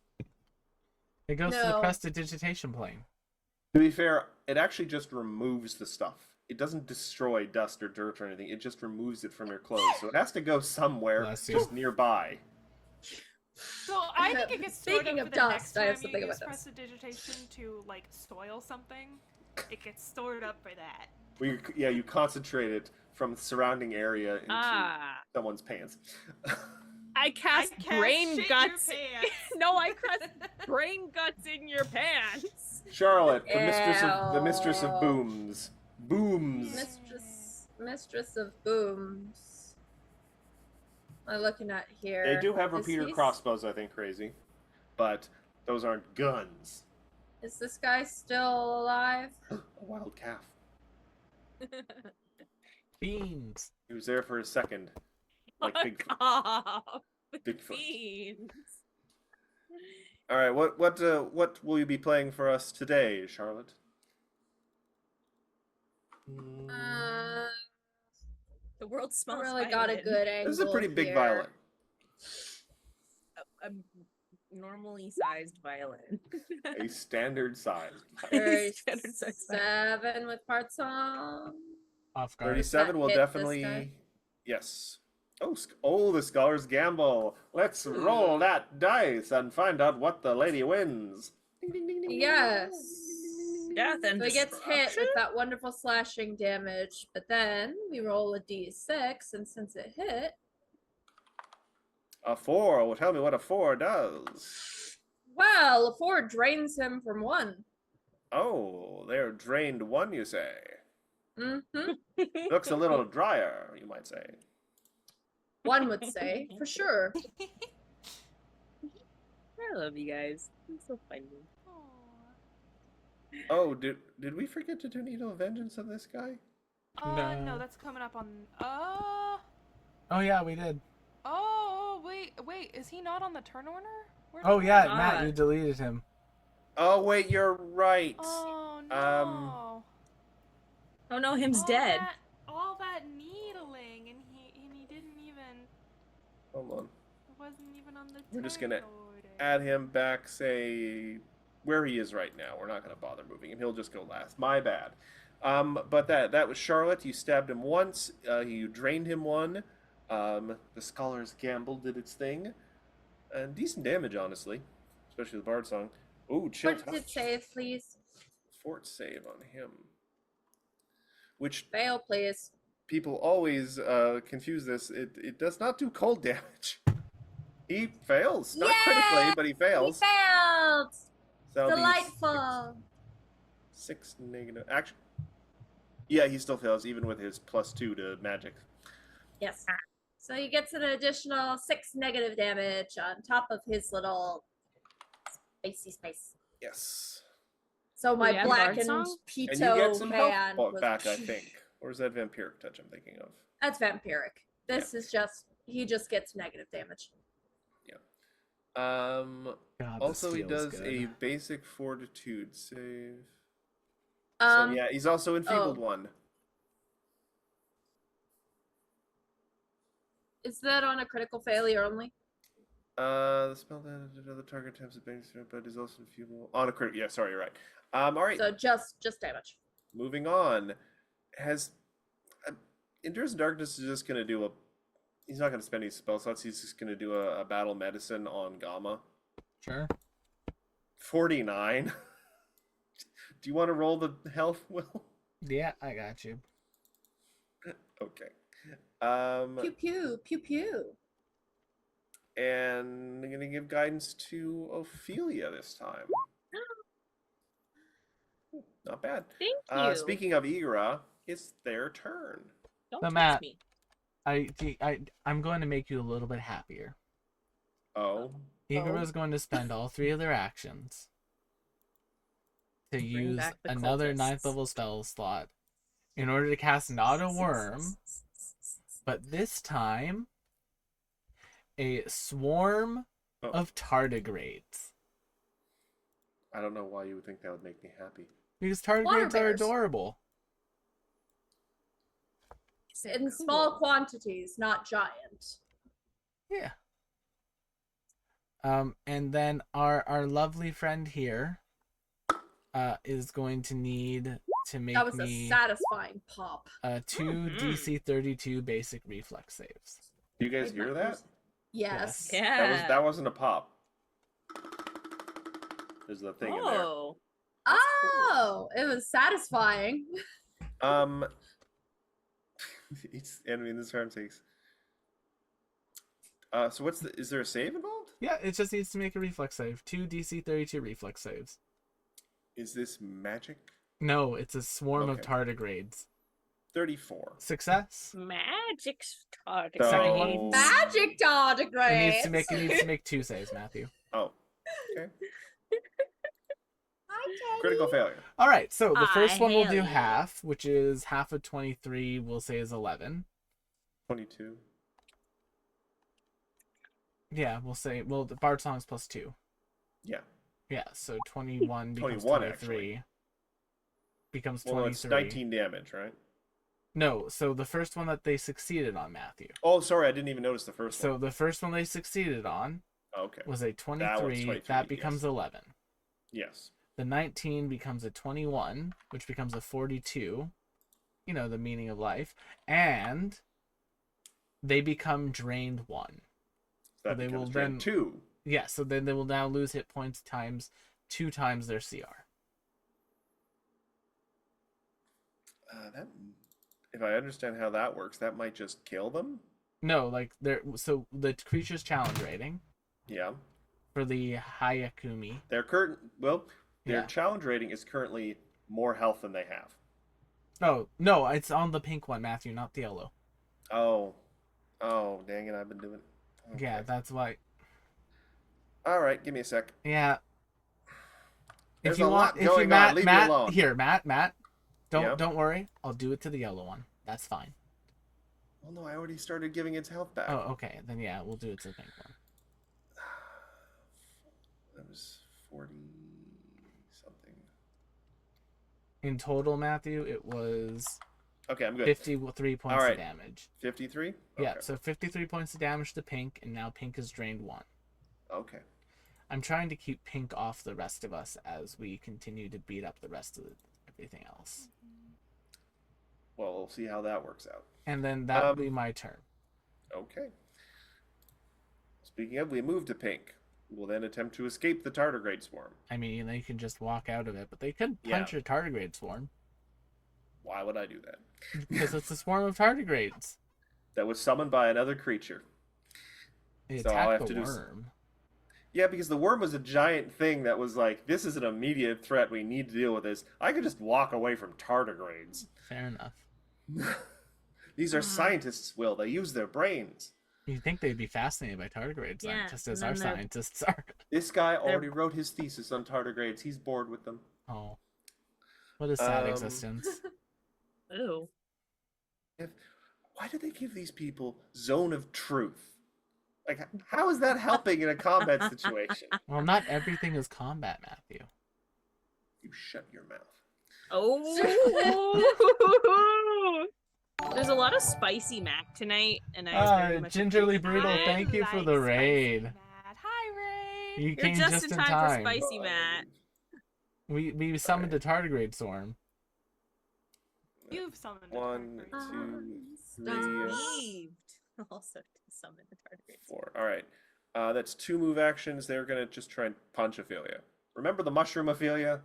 It goes to the No. prestidigitation plane. To be fair, it actually just removes the stuff. It doesn't destroy dust or dirt or anything. It just removes it from your clothes. So it has to go somewhere Bless you. just nearby. So I think it gets stored Speaking up of for the dust, next I have time something you about use dust. prestidigitation to like soil something. It gets stored up for that. You concentrate it from the surrounding area into someone's pants. I cast brain shit guts. Your pants. No, I cast brain guts in your pants. Charlotte, the mistress of Ew. booms. Booms. Mistress of booms. I'm looking at here. They do have Is repeater he- crossbows, I think, crazy. But those aren't guns. Is this guy still alive? A wild calf. Beans. He was there for a second. Like Fuck Bigfoot. off. Bigfoot. Beans. All right, what will you be playing for us today, Charlotte? The world I smells. really got a violin. good angle. This is a pretty big here. violin. A normally sized violin. A standard size. Standard size violin. 37 with part song. Off guard. 37 will hit this definitely. guy? Yes. Oh, the Scholar's Gamble. Let's roll that dice and find out what the lady wins. Ding, ding, ding, ding, ding. Yes. Death and So he gets hit destruction? with that wonderful slashing damage, but then we roll a d6, and since it hit, A 4. Well, tell me what a 4 does. well, a 4 drains him from 1. Oh, they're drained 1, you say. Mm-hmm. Looks a little drier, you might say. One would say, for sure. I love you guys. It's so funny. Aw. Oh, did we forget to do Needle of Vengeance on this guy? No. No, that's coming up on. Oh yeah, we did. Oh, wait, is he not on the turn order? Where's Oh he yeah, at? Matt, you deleted him. Oh, wait, you're right. Oh no. Oh no, him's dead. All that needling, and he didn't even. Hold on. Wasn't even on the. We're just turn gonna order. Add him back, say, where he is right now. We're not going to bother moving him. He'll just go last. My bad. But that was Charlotte. You stabbed him once. You drained him 1. The Scholar's Gamble did its thing. And decent damage, honestly. Especially the Bard song. Ooh, chill What did it touch. save, please? Fort save on him. Which Fail, please. people always confuse this. It does not do cold damage. He fails. Not critically, but he He fails. failed! So that'll be Delightful! 6 negative. Actually, yeah, he still fails, even with his +2 to magic. Yes. So he gets an additional 6 negative damage on top of his little spacey space. Yes. So my Yeah, blackened Bard song? And you get Pito some hand health was back, I think. Or is that vampiric touch I'm thinking of? That's vampiric. This is just he just gets negative damage. Um. God, this Also, he feels does good. a basic fortitude save. Um So yeah, he's also enfeebled oh. 1. Is that on a critical failure only? The spell that another target attempts to bang through, but is also enfeebled on a crit. Yeah, sorry, you're right. All right. So just damage. Moving on. Has Endurance of Darkness is just gonna do a. He's not gonna spend any spell slots. He's just gonna do a battle medicine on Gamma. Sure. 49. Do you want to roll the health, Will? Yeah, I got you. Okay. Pew pew pew pew. And I'm gonna give guidance to Ophelia this time. Not bad. Thank you. Speaking of Igra, it's their turn. Don't So, touch Matt, me. I'm going to make you a little bit happier. Oh. Igor is going to spend all 3 of their actions to Bring use back the another cultists. 9th level spell slot in order to cast not a worm, but this time a swarm Oh. of tardigrades. I don't know why you would think that would make me happy. Because tardigrades Water are bears. adorable. In small quantities, not giant. Yeah. And then our lovely friend here is going to need to make That was me a satisfying pop. 2 DC 32 basic reflex saves. Do you guys hear that? Yes. Yeah. That wasn't a pop. There's the thing in there. Oh. Oh, it was satisfying. It's enemy in this round takes. So is there a save involved? Yeah, it just needs to make a reflex save. 2 DC 32 reflex saves. Is this magic? No, it's a swarm of Okay. tardigrades. 34. Success. Magic Second tardigrade. one. Magic tardigrades. It needs to make 2 saves, Matthew. Oh. Okay. Hi, Teddy. Critical failure. All right, so the first one we'll hail do you. half, which is half of 23. We'll say is 11. 22. Yeah, we'll say the Bard Song is plus 2. Yeah. Yeah, so 21 becomes 21 23. actually. Becomes Well, 23. it's 19 damage, right? No, so the first one that they succeeded on, Matthew. Oh, sorry, I didn't even notice the first So one. the first one they succeeded on Okay. was a That 23. one's 23, That becomes yes. 11. Yes. The 19 becomes a 21, which becomes a 42. You know, the meaning of life. And they become drained 1. That they becomes will drain then- 2. Yeah, so then they will now lose hit points times 2 times their CR. That, if I understand how that works, that might just kill them. No, like so the creature's challenge rating Yeah. for the Hayakumi. Their Yeah. challenge rating is currently more health than they have. Oh, no, it's on the pink one, Matthew, not the yellow. Oh. Oh, dang it, I've been doing. Okay. Yeah, that's why. All right, give me a sec. Yeah. There's a lot going on. Leave me alone. Here, Matt, Yeah? don't worry. I'll do it to the yellow one. That's fine. Well, no, I already started giving its health back. Oh, okay. Then yeah, we'll do it to the pink one. That was 40 something. In total, Matthew, it was Okay, I'm good. 53 points All right. of damage. 53? Yeah, Okay. so 53 points of damage to pink, and now pink is drained 1. Okay. I'm trying to keep pink off the rest of us as we continue to beat up the rest of everything else. Well, we'll see how that works out. And then that'll be my turn. Okay. Speaking of, we move to pink. We'll then attempt to escape the tardigrade swarm. I mean, they can just walk out of it, but they could Yeah. punch a tardigrade swarm. Why would I do that? Because it's a swarm of tardigrades. That was summoned by another creature. They So all I attack have the to do is- worm. Yeah, because the worm was a giant thing that was like, this is an immediate threat. We need to deal with this. I could just walk away from tardigrades. Fair enough. These are scientists, Will. They use their brains. You'd think they'd be fascinated by tardigrades, Yeah, just as and our then they're- scientists are. This guy already wrote his thesis on tardigrades. He's bored with them. Oh. What a sad Um, existence. Ooh. Why do they give these people zone of truth? Like, how is that helping in a combat situation? Well, not everything is combat, Matthew. You shut your mouth. Oh. There's a lot of spicy mac tonight, and I very much Gingerly appreciate Brutal, it. thank you for the Like spicy raid. Matt. Hi, Ray. You You're came just in time for spicy Oh, Matt. We summoned a tardigrade swarm. You've summoned a One, tardigrade. two, three, Received. Also to summon the tardigrades. 4. All right. That's 2 move actions. They're going to just try and punch Ophelia. Remember the mushroom Ophelia?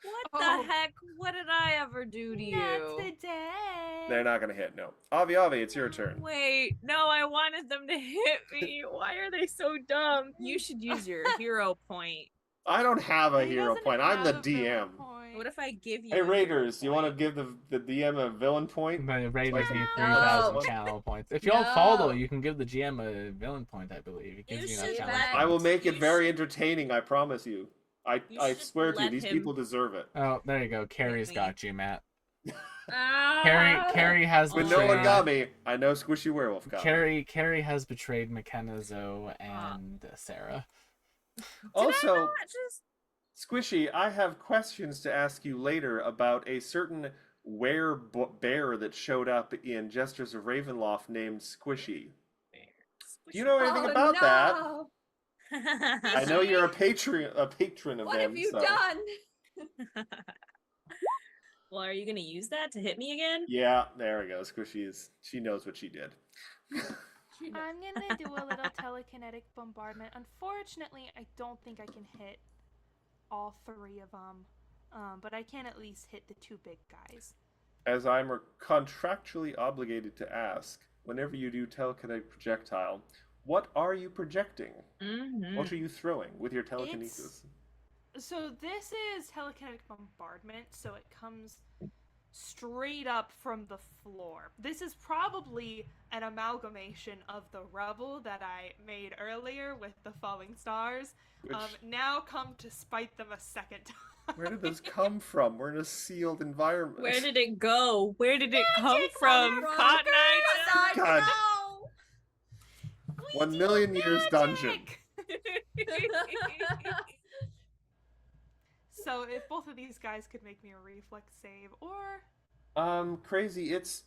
What Oh. the heck? What did I ever do to That's you? the day. They're not going to hit, no. Avi, it's your turn. Wait, no, I wanted them to hit me. Why are they so dumb? You should use your hero point. I don't have a He hero doesn't point. I'm the have a villain DM. point. What if I give you Hey, a Raiders, hero you want to point? give the DM a villain point? The Raiders need No. 3,000 channel points. If y'all No. follow, you can give the GM a villain point, I believe. It gives You you enough should channel let- I will points. make it You very should- entertaining, I promise you. You I should swear to you, let these him- people deserve it. Oh, there you go. Carrie's me. got you, Matt. Carrie has When betrayed. no one got me, I know Squishy Werewolf got me. Carrie has betrayed McKenna, Zoe, and Sarah. Also, Not just Squishy, I have questions to ask you later about a certain bear that showed up in Jesters of Ravenloft named Squishy. Do you know anything Oh, about that? no. I know you're a patron of What them. have you so. done? Well, are you gonna use that to hit me again? Yeah, there we go. She knows what she did. I'm gonna do a little telekinetic bombardment. Unfortunately, I don't think I can hit all 3 of them, but I can at least hit the 2 big guys. As I'm contractually obligated to ask, whenever you do telekinetic projectile, what are you projecting? Mm-hmm. What are you throwing with your telekinesis? So this is telekinetic bombardment, so it comes straight up from the floor. This is probably an amalgamation of the rubble that I made earlier with the falling stars. Which, Now come to spite them a second time. where did those come from? We're in a sealed environment. Where did it go? Where did it come Magic, from? motherfucker! Cotton Eye I God. know. 1 million years dungeon. Magic! So if both of these guys could make me a reflex save, or Crazy. It's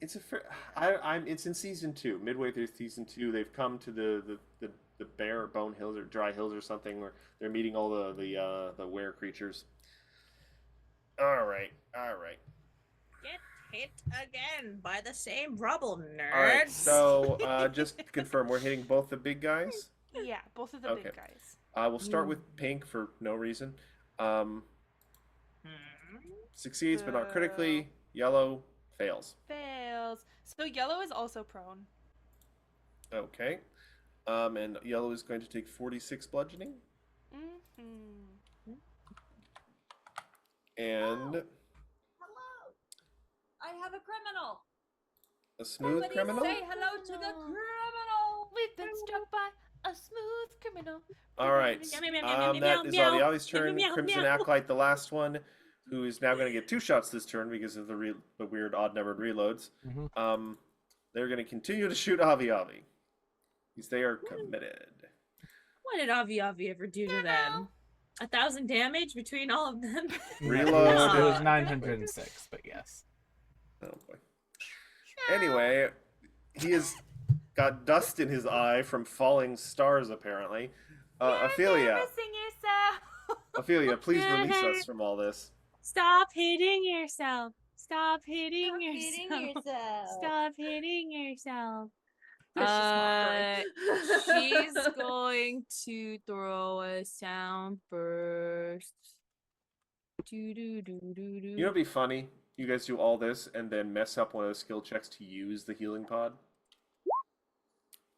in season 2, midway through season 2. They've come to the bare bone hills or dry hills or something, where they're meeting all the were creatures. All right. Get hit again by the same rubble, nerds. All right. So just to confirm, we're hitting both the big guys. yeah, both of the Okay. big guys. We'll start with pink for no reason. Succeeds but not critically. Yellow fails. Fails. So yellow is also prone. Okay. And yellow is going to take 46 bludgeoning. Mm-hmm. And Hello. I have a criminal. a smooth Somebody criminal. say hello to the criminal. We've been struck by a smooth criminal. All right. Meow, meow, meow, meow, That meow, is meow. Aliali's turn. Meow, meow, Crimson meow. Acolyte, the last one, who is now going to get 2 shots this turn because of the weird odd-numbered reloads. Mhm. They're going to continue to shoot Avi Avi. Because they are committed. What did Avi Avi ever do to them? 1,000 damage between all of them? Reload. It was 906, but yes. Oh boy. Anyway, he has got dust in his eye from falling stars, apparently. Ophelia, Embarrassing yourself. Ophelia, please release us from all this. Stop hitting yourself. Stop hitting Stop yourself. hitting yourself. Stop hitting yourself. Vicious She's going to throw a sound burst. You know what'd be funny? You guys do all this and then mess up one of the skill checks to use the healing pod.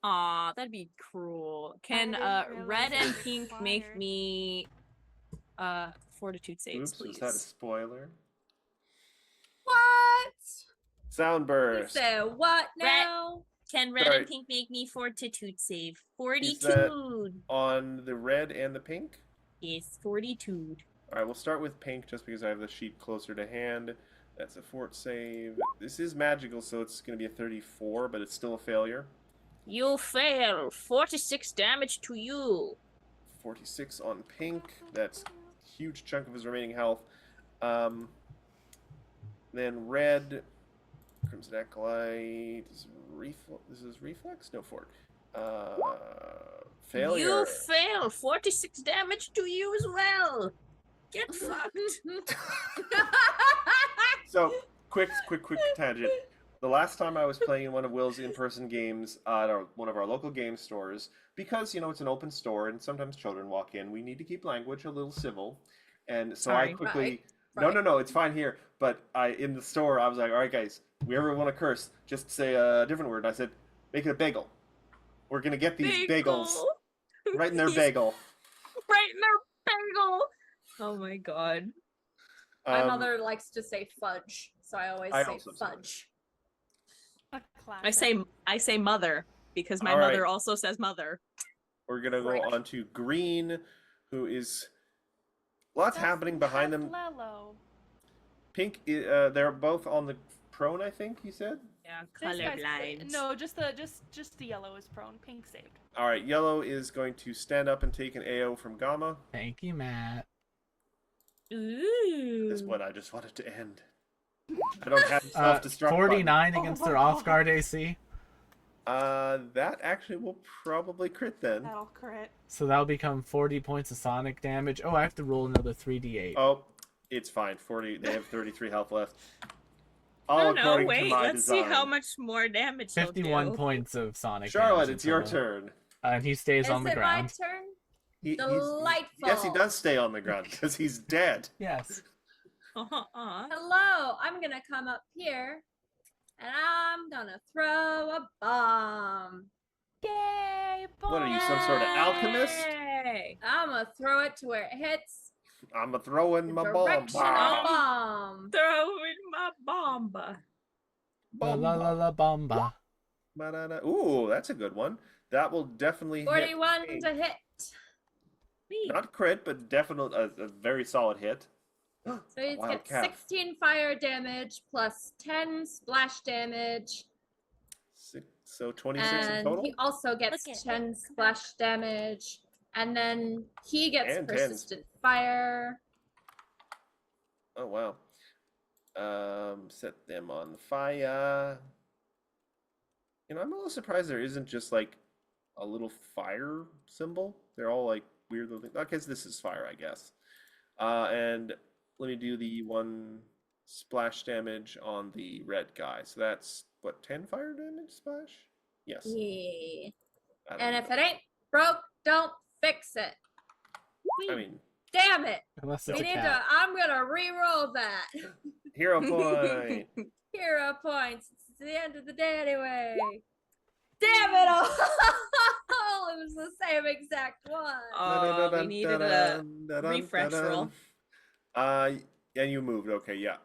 Aw, that'd be cruel. Can didn't realize red it and was pink make required. me fortitude saves, Oops, please? was that a spoiler? What? Sound You burst. said what now? Can red Sorry. and pink make me fortitude save? Is Fortitude. that on the red and the pink? Yes, fortitude. All right, we'll start with pink just because I have the sheet closer to hand. That's a fort save. This is magical, so it's going to be a 34, but it's still a failure. You fail. 46 damage to you. 46 on pink. That's a huge chunk of his remaining health. Then red, Crimson Acolyte. This is reflex? No, fort. Failure. You fail. 46 damage to you as well. Get fucked. So, quick tangent. The last time I was playing in one of Will's in-person games at one of our local game stores, because, you know, it's an open store and sometimes children walk in, we need to keep language a little civil. And so Sorry. I quickly... Right. No, it's fine here. But in the store, I was like, all right, guys, we ever want to curse, just say a different word. And I said, make it a bagel. We're going to get these bagels right in their bagel. Right in their bagel. Oh my god. My mother likes to say fudge, so I always I say also say fudge. A classic. I say mother because my All mother right. also says mother. We're going to go Right. on to green, who is... Lots happening behind them. Lello. Pink, they're both on the prone, I think you said? Yeah, This guy's- colorblind. No, just the yellow is prone. Pink saved. Alright, yellow is going to stand up and take an AO from Gamma. Thank you, Matt. Ooh. This one I just wanted to end. I don't have self-destruct 49 against their off-guard AC. That actually will probably crit then. That'll crit. So that'll become 40 points of sonic damage. Oh, I have to roll another 3d8. Oh, it's fine. 40. They have 33 health left. No, All no, according to wait. my Let's see design. how much more damage he'll 51 do. points of sonic Charlotte, damage it's your in total. turn. And he stays on the Is it my ground. turn? He's- Delightful. yes, he does stay on the ground because he's dead. Yes. Hello, I'm gonna come up here and I'm gonna throw a bomb. Yay! What are you, some sort of alchemist? Yay. I'm gonna throw it to where it hits I'm throwing the my bomb. direction of the bomb. Throw in my bomba. La la la la bomba. Ba-da-da. Ooh, that's a good one. That will definitely 41 hit. to hit. Neat. Not crit, but definitely a very solid hit. So he's Wild got cat. 16 fire damage plus 10 splash damage. So 26 in And total? he also gets Look at 10 him. splash damage. And then he gets And 10. persistent fire. Oh, wow. Set them on fire. You know, I'm a little surprised there isn't just like a little fire symbol. They're all like weird little things. Okay, so this is fire, I guess. And let me do the 1 splash damage on the red guy. So that's what, 10 fire damage splash? Yes. Yeah. I don't And know. if it ain't broke, don't fix it. I mean, Damn it. Unless We it's a need to. cat. I'm gonna re-roll that. hero point. Hero points. It's the end of the day anyway. Damn it all! It was the same exact one. Oh, we needed a refresh roll. And you moved. Okay, yeah.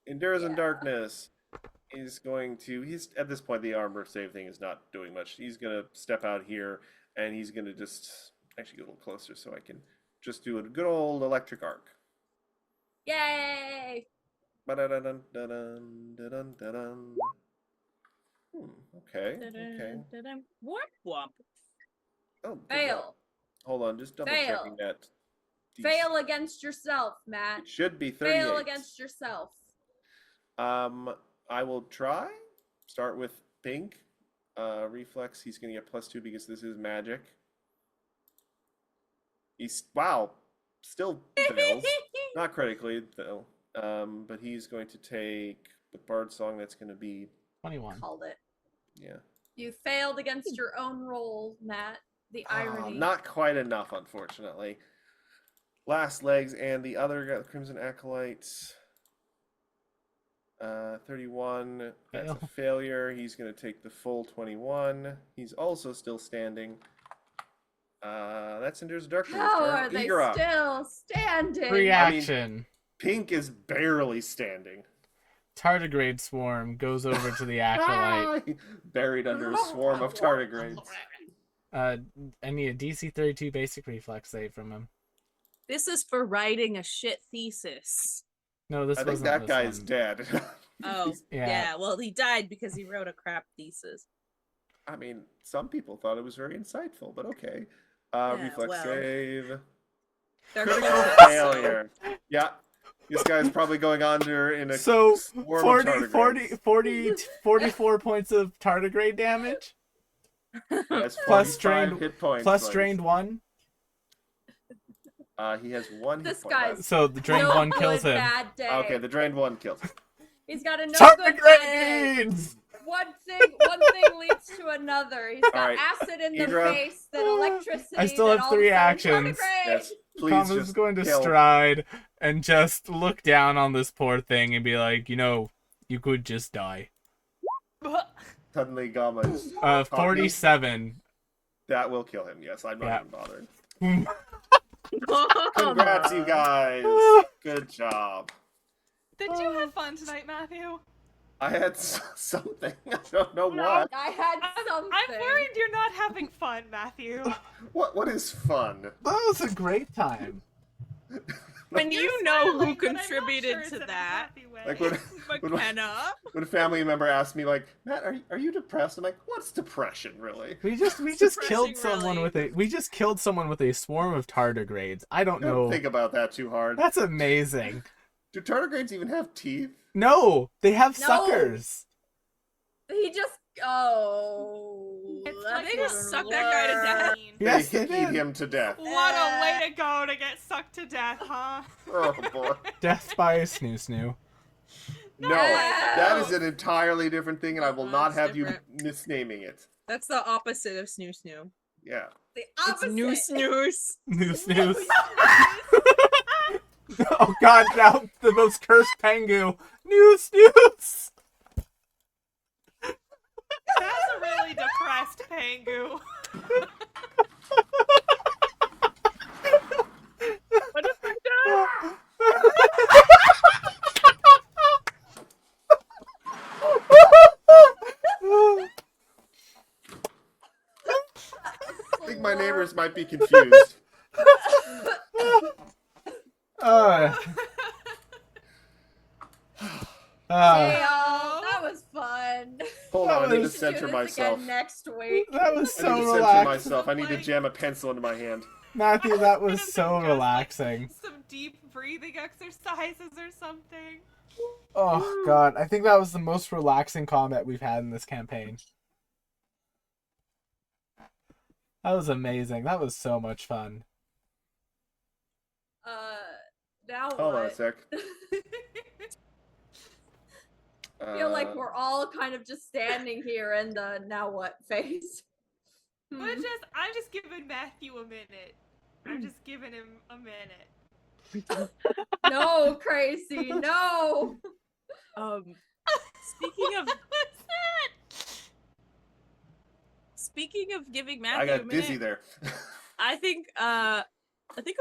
Endures in Yeah. darkness. He's going to. He's at this point. The armor save thing is not doing much. He's gonna step out here, and he's gonna just actually get a little closer so I can just do a good old electric arc. Yay! Ba-da-dun-dun-dun-dun-dun-dun. Okay. Okay. Womp womp. Oh, good job. Fail. Hold on, just double Fail. checking that. Fail against yourself, Matt. It should be 38. Fail against yourself. I will try. Start with pink. Reflex, he's gonna get +2 because this is magic. He's still fails. Not critically though. But he's going to take the Bard Song. That's gonna be 21. Called it. yeah. You failed against your own roll, Matt. The irony. Not quite enough, unfortunately. Last legs and the other guy, Crimson Acolytes. 31. That's a Fail. failure. He's going to take the full 21. He's also still standing. That's Endures Darkness. How are they Igorot. still standing? Reaction. Pink is barely standing. Tardigrade swarm goes over to the acolyte. Buried under a swarm of tardigrades. I need a DC 32 basic reflex save from him. This is for writing a shit thesis. No, this I think wasn't that this guy one. is dead. Oh, Yeah. yeah. Well, he died because he wrote a crap thesis. I mean, some people thought it was very insightful, but okay. Yeah, Reflex well. save. They're Critical close, so- failure. Yeah. This guy's probably going under in a So swarm 40, of 40, tardigrades. 40, 44 points of tardigrade damage Has plus 45 drained- hit points. plus left. drained 1. He has 1 This hit point guy's left. So the drained no 1 kills good him. Bad day. Okay, the drained 1 kills him. He's got a no good bad day. Tardigrades! One thing leads to another. He's got Alright, acid in the Idra. face, then electricity. I still then have all of a 3 sudden actions. tardigrade. Yes, please Thomas just is going to kill. stride and just look down on this poor thing and be like, you could just die. Suddenly Gamma is... 47. That will kill him, yes. I'm not Yeah. even bothered. Oh, Congrats, no. you guys. Good job. Did you have fun tonight, Matthew? I had something. I don't know what. I had something. I'm worried you're not having fun, Matthew. What is fun? That was a great time. When You're you know who smiling, but I'm not contributed sure it's to in a that, happy way. Like when McKenna. when a family member asks me like, Matt, are you depressed? I'm like, what's depression really? We just killed depressing, someone really. we just killed someone with a swarm of tardigrades. I don't Don't know. think about that too hard. That's amazing. Do tardigrades even have teeth? No, they have No. suckers. He just It's that like They didn't just sucked that guy to death. work. Yes, they they eat did. him to death. What a way to go to get sucked to death, huh? Oh boy. Death by a snoo. No, that is No. an entirely different thing, and I will not That's have different. you misnaming it. That's the opposite of snoo snoo. Yeah. The It's opposite. noose noose. Snoo. Oh god, now the most cursed Pengu. Snooze. That's a really depressed Pangu. What have I done? I think my neighbors might be confused. Hey, y'all, that was fun. Hold on, I need to was- Do center this myself. again next week. That was I so need to center relaxing. myself. I need to Like- jam a pencil into my hand. Matthew, that was Could've so been just, like, relaxing. Some deep breathing exercises or something. Oh god, I think that was the most relaxing combat we've had in this campaign. That was amazing. That was so much fun. Now Hold on a what? sec. I feel like we're all kind of just standing here in the now what phase. I'm just giving Matthew a minute. I'm just giving him a minute. No, Crazy, no. Speaking of What's that? speaking of giving Matthew I a got minute, dizzy there. I think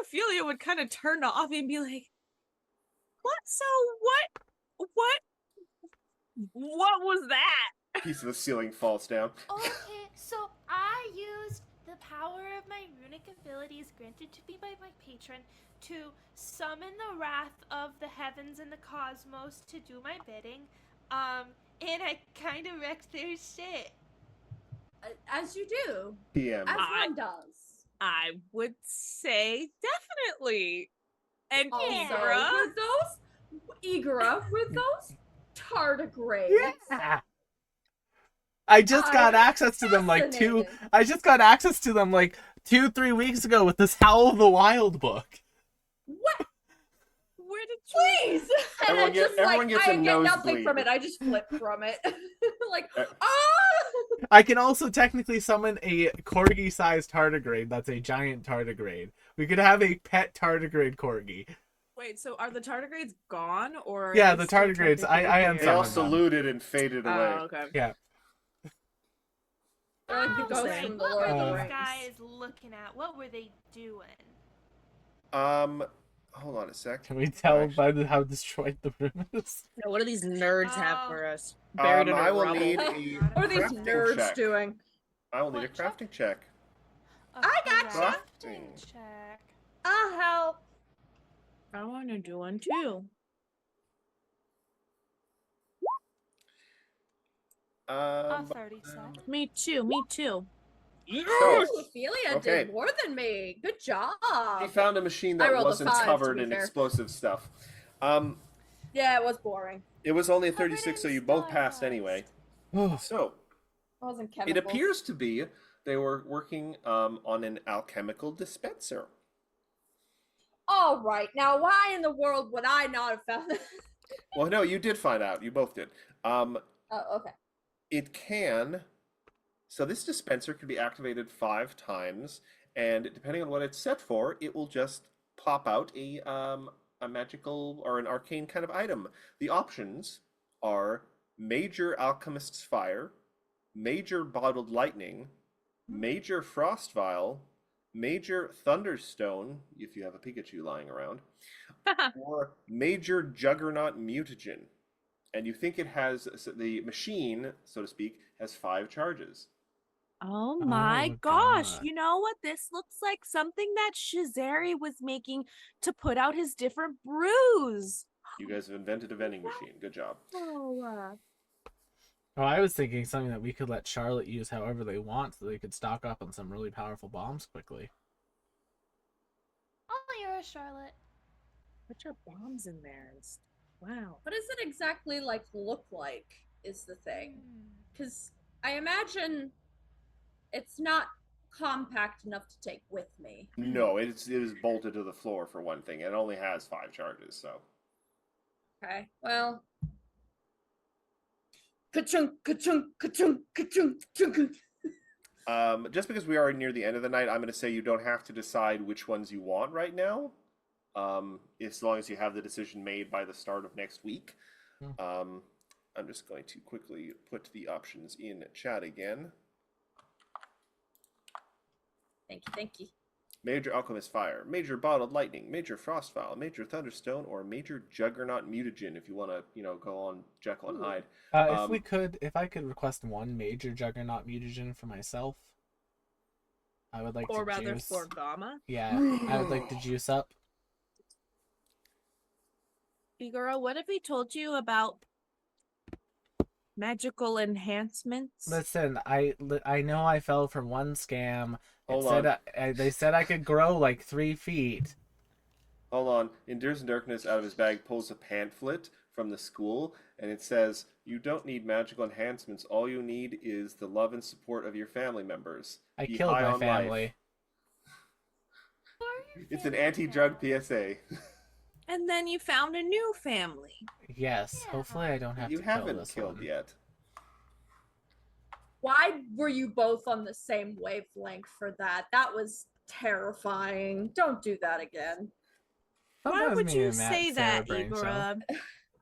Ophelia would kind of turn to Offie and be like, "What? So what was that?" Piece of the ceiling falls down. Okay, so I used the power of my runic abilities granted to me by my patron to summon the wrath of the heavens and the cosmos to do my bidding. And I kind of wrecked their shit. As you do. PM. As one does. I would say definitely. And Also, Igra, were those tardigrades? Yeah. I just got access to them like fascinated. I just got access to them like 2-3 weeks ago with this Howl of the Wild book. What? where did you? Please! And Everyone I just everyone gets I a get nothing nosebleed. from it. I just flip from it. Like, Uh, oh! I can also technically summon a corgi-sized tardigrade that's a giant tardigrade. We could have a pet tardigrade corgi. Wait, so are the tardigrades gone or? are Yeah, they the still tardigrades, I am technically They all there? Some of them. saluted and faded away. Oh, okay. Yeah. They're like the ghosts Saying. from the What Lord were of the these Rings. guys looking at? What were they doing? Hold on a sec. Can we tell Actually, by how destroyed the room is? Now, what do these nerds have Oh. for us? Buried under I will rubble. need What are these crafting nerds check. doing? I will need a What check? crafting check. I gotcha. Crafting. Check. I'll help. I want to do one too. A Um, 30 sec. Me too. Me too. so, Ooh, Ophelia Okay. did more than me. Good job. he found a machine I that rolled a wasn't 5, to covered be in fair. explosive stuff. Yeah, it was boring. It was only a Covered 36, in so you both passed stardust. anyway. Oh, So, It wasn't it chemical. appears to be they were working on an alchemical dispenser. All right. Now, why in the world would I not have found that? Well, no, you did find out. You both did. Oh, okay. It can. So this dispenser can be activated 5 times, and depending on what it's set for, it will just pop out a magical or an arcane kind of item. The options are Major Alchemist's Fire, Major Bottled Lightning, Major Frost Vial, Major Thunderstone, if you have a Pikachu lying around, or Major Juggernaut Mutagen. And you think it has, so the machine, so to speak, has 5 charges. Oh my Oh, gosh. God. You know what? This looks like something that Shazari was making to put out his different brews. You guys have invented a vending machine. Good job. Oh, Oh, I was thinking something that we could let Charlotte use however they want so they could stock up on some really powerful bombs quickly. All yours, Charlotte. put your bombs in there. Wow. What does it exactly look like is the thing. Because I imagine it's not compact enough to take with me. No, it is bolted to the floor for one thing. It only has 5 charges, so. Okay, well. Ka-chunk, ka-chunk, ka-chunk, ka-chunk, ka-chunk. Just because we are near the end of the night, I'm going to say you don't have to decide which ones you want right now. As long as you have the decision made by the start of next week. I'm just going to quickly put the options in chat again. Thank you. Major Alchemist Fire, Major Bottled Lightning, Major Frostfile, Major Thunderstone, or Major Juggernaut Mutagen if you want to, go on Jekyll and Hyde. If I could request one Major Juggernaut Mutagen for myself, I would like Or to rather juice. for Gamma. Yeah, I would like to juice up. Figaro, what if we told you about magical enhancements? Listen, I know I fell for one scam. Hold on. They said I could grow like 3 feet. Hold on. Endures in Darkness out of his bag pulls a pamphlet from the school, and it says, "You don't need magical enhancements. All you need is the love and support of your family members. I Be killed high my on life." family. Who are your It's an family anti-drug now? PSA. And then you found a new family. Yes, Yeah. hopefully I don't have You to kill haven't this killed one. yet. Why were you both on the same wavelength for that? That was terrifying. Don't do that again. Why Sometimes would me you and Matt say share a that, brain cell. Igora?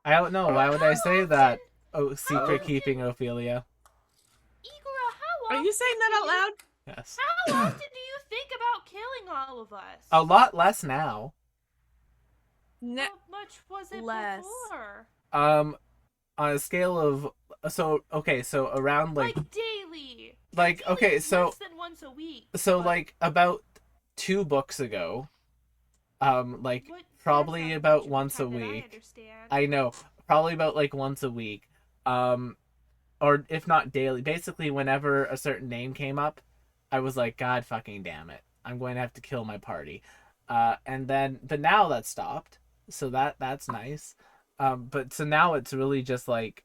I don't know. Why would I say that? Oh, secret Oh. keeping Ophelia. Igora, how Are often you saying that out loud? Yes. How often do you think about killing all of us? A lot less now. No. How much was it Less. before? On a scale of so around Like daily. like, Daily okay, is so- less than once a week. so but like about 2 books ago, like what- probably that's not about much of once a time that I week. understand. I know, probably about like once a week, or if not daily. Basically, whenever a certain name came up, I was like, God fucking damn it, I'm going to have to kill my party. But now that stopped, so that's nice. But so now it's really just like,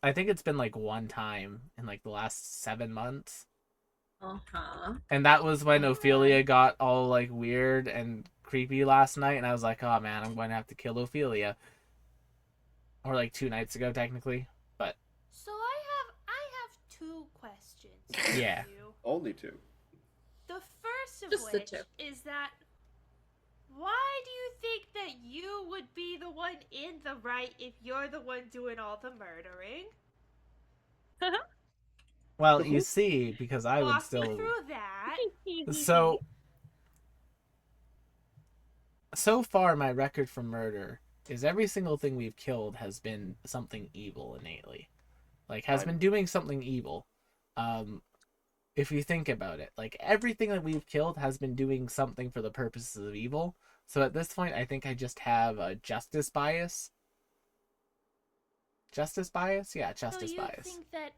I think it's been like one time in like the last 7 months. Uh-huh. And that was when Ophelia got all like weird and creepy last night, and I was like, oh man, I'm going to have to kill Ophelia. Or like 2 nights ago, technically. But So I have 2 questions for Yeah. you. Only 2. The first of Just the which 2. is that why do you think that you would be the one in the right if you're the one doing all the murdering? well, you see, because I would Walk me still. through that. So far, my record for murder is every single thing we've killed has been something evil innately, like has been doing something evil. If you think about it, like everything that we've killed has been doing something for the purposes of evil. So at this point, I think I just have a justice bias. Justice bias? Yeah, justice so you bias. think that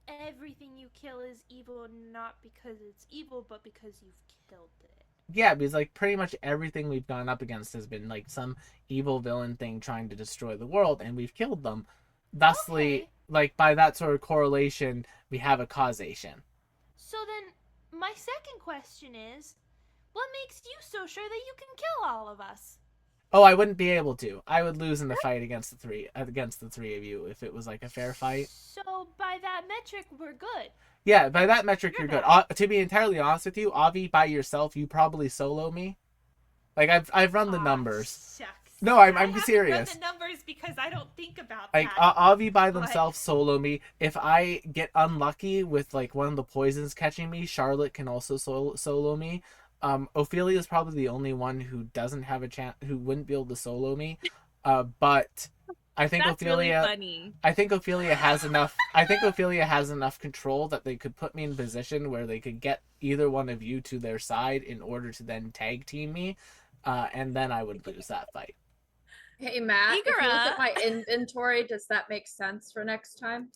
everything you kill is evil not because it's evil, but because you've killed it? Yeah, because like pretty much everything we've gone up against has been like some evil villain thing trying to destroy the world, and we've killed them. Thusly, Okay. like by that sort of correlation, we have a causation. So then, my second question is, what makes you so sure that you can kill all of us? Oh, I wouldn't be able to. I would lose in the fight against the three of you if it was like a fair fight. So by that metric, we're good. Yeah, by that metric, you're You're good. To be entirely honest with you, Avi, by yourself, you probably solo me. Like I've run the Aw, numbers. Shucks. No, I'm I haven't serious. run the numbers because I don't think about Like that. Avi by but- themselves solo me. If I get unlucky with like one of the poisons catching me, Charlotte can also solo me. Ophelia is probably the only one who doesn't have a chance, who wouldn't be able to solo me. But I think That's really Ophelia. funny. I think Ophelia has enough. I think Ophelia has enough control that they could put me in a position where they could get either one of you to their side in order to then tag team me, and then I would lose that fight. Hey Matt, if you look Igora. at my inventory, does that make sense for next time?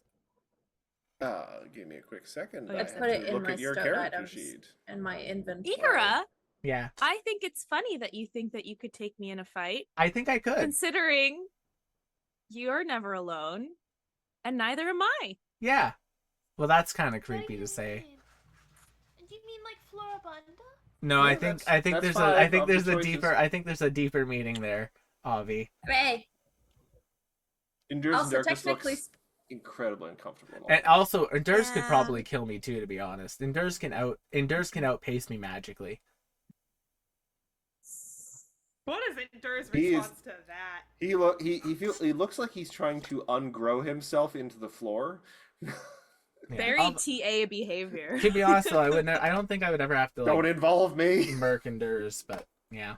Give me a quick second. I I Let's have put it to in look my at your stowed character items sheet. in my inventory. Igora, Yeah, I think it's funny that you think that you could take me in a fight, I think I could. considering you're never alone, and neither am I. Yeah. Well, that's kind of What do creepy you to say. mean? Do you mean like Florabunda? No, Yeah, I think that's there's five I think of the there's a choices. deeper I think there's a deeper meaning there, Avi. Hey, Endures also and Darkness technically, looks incredibly uncomfortable. And also, Endurance could Yeah. probably kill me too, to be honest. Endurance can outpace me magically. What is Endur's He is- response to that? He looks like he's trying to ungrow himself into the floor. Yeah. Very I'll- TA behavior. To be honest, though, I don't think I would ever have to Don't like involve me. murk Endurance, but yeah.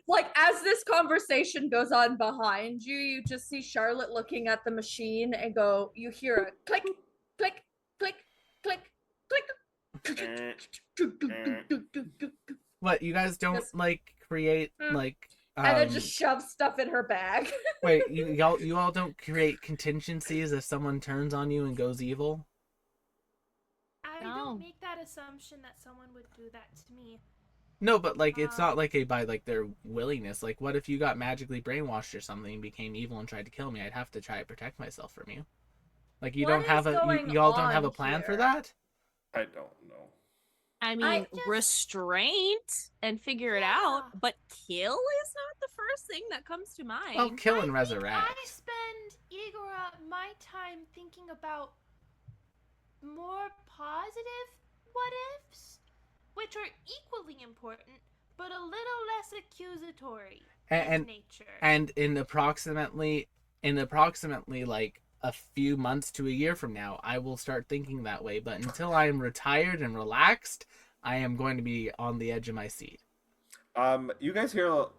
like as this conversation goes on behind you, you just see Charlotte looking at the machine and go. You hear a click, click, click, click, click. What, you guys don't Yes. like create like And then just shove stuff in her bag. wait, you all don't create contingencies if someone turns on you and goes evil? I No. don't make that assumption that someone would do that to me. No, but like it's not like by like their willingness. Like, what if you got magically brainwashed or something and became evil and tried to kill me? I'd have to try to protect myself from you. Like, you What don't have is going you all don't have a on plan for here? that? I don't know. I mean, just- restraint and figure it out, Yeah. but kill is not the first thing that comes to mind. Well, kill and I resurrect. spend Igora my time thinking about more positive what ifs, which are equally important, but a little less accusatory in nature. And in approximately like a few months to a year from now, I will start thinking that way. But until I am retired and relaxed, I am going to be on the edge of my seat. You guys hear a little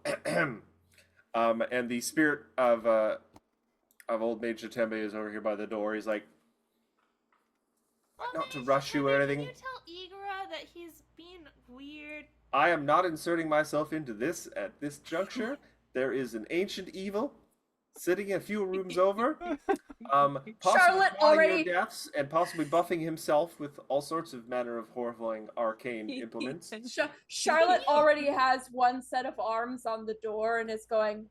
and the spirit of old Mage Jatembe is over here by the door. He's like, Well, not to Mage rush you or Jatembe, anything. Can you tell Igora that he's being weird? I am not inserting myself into this at this juncture. There is an ancient evil sitting a few rooms over. Possibly Charlotte plotting your already- deaths and possibly buffing himself with all sorts of manner of horrifying arcane implements. Charlotte already has one set of arms on the door and is going,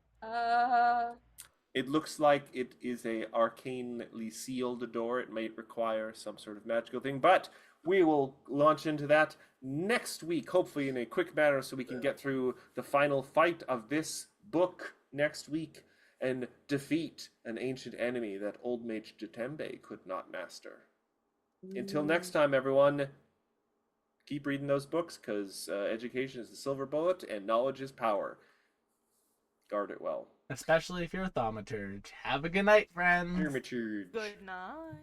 It looks like it is a arcanely sealed door. It may require some sort of magical thing, but we will launch into that next week, hopefully in a quick manner, so we can get through the final fight of this book next week and defeat an ancient enemy that old Mage Jatembe could not master. Until next time, everyone, keep reading those books, because education is the silver bullet and knowledge is power. Guard it well. Especially if you're a thaumaturge. Have a good night, friends. You're matured. Good night.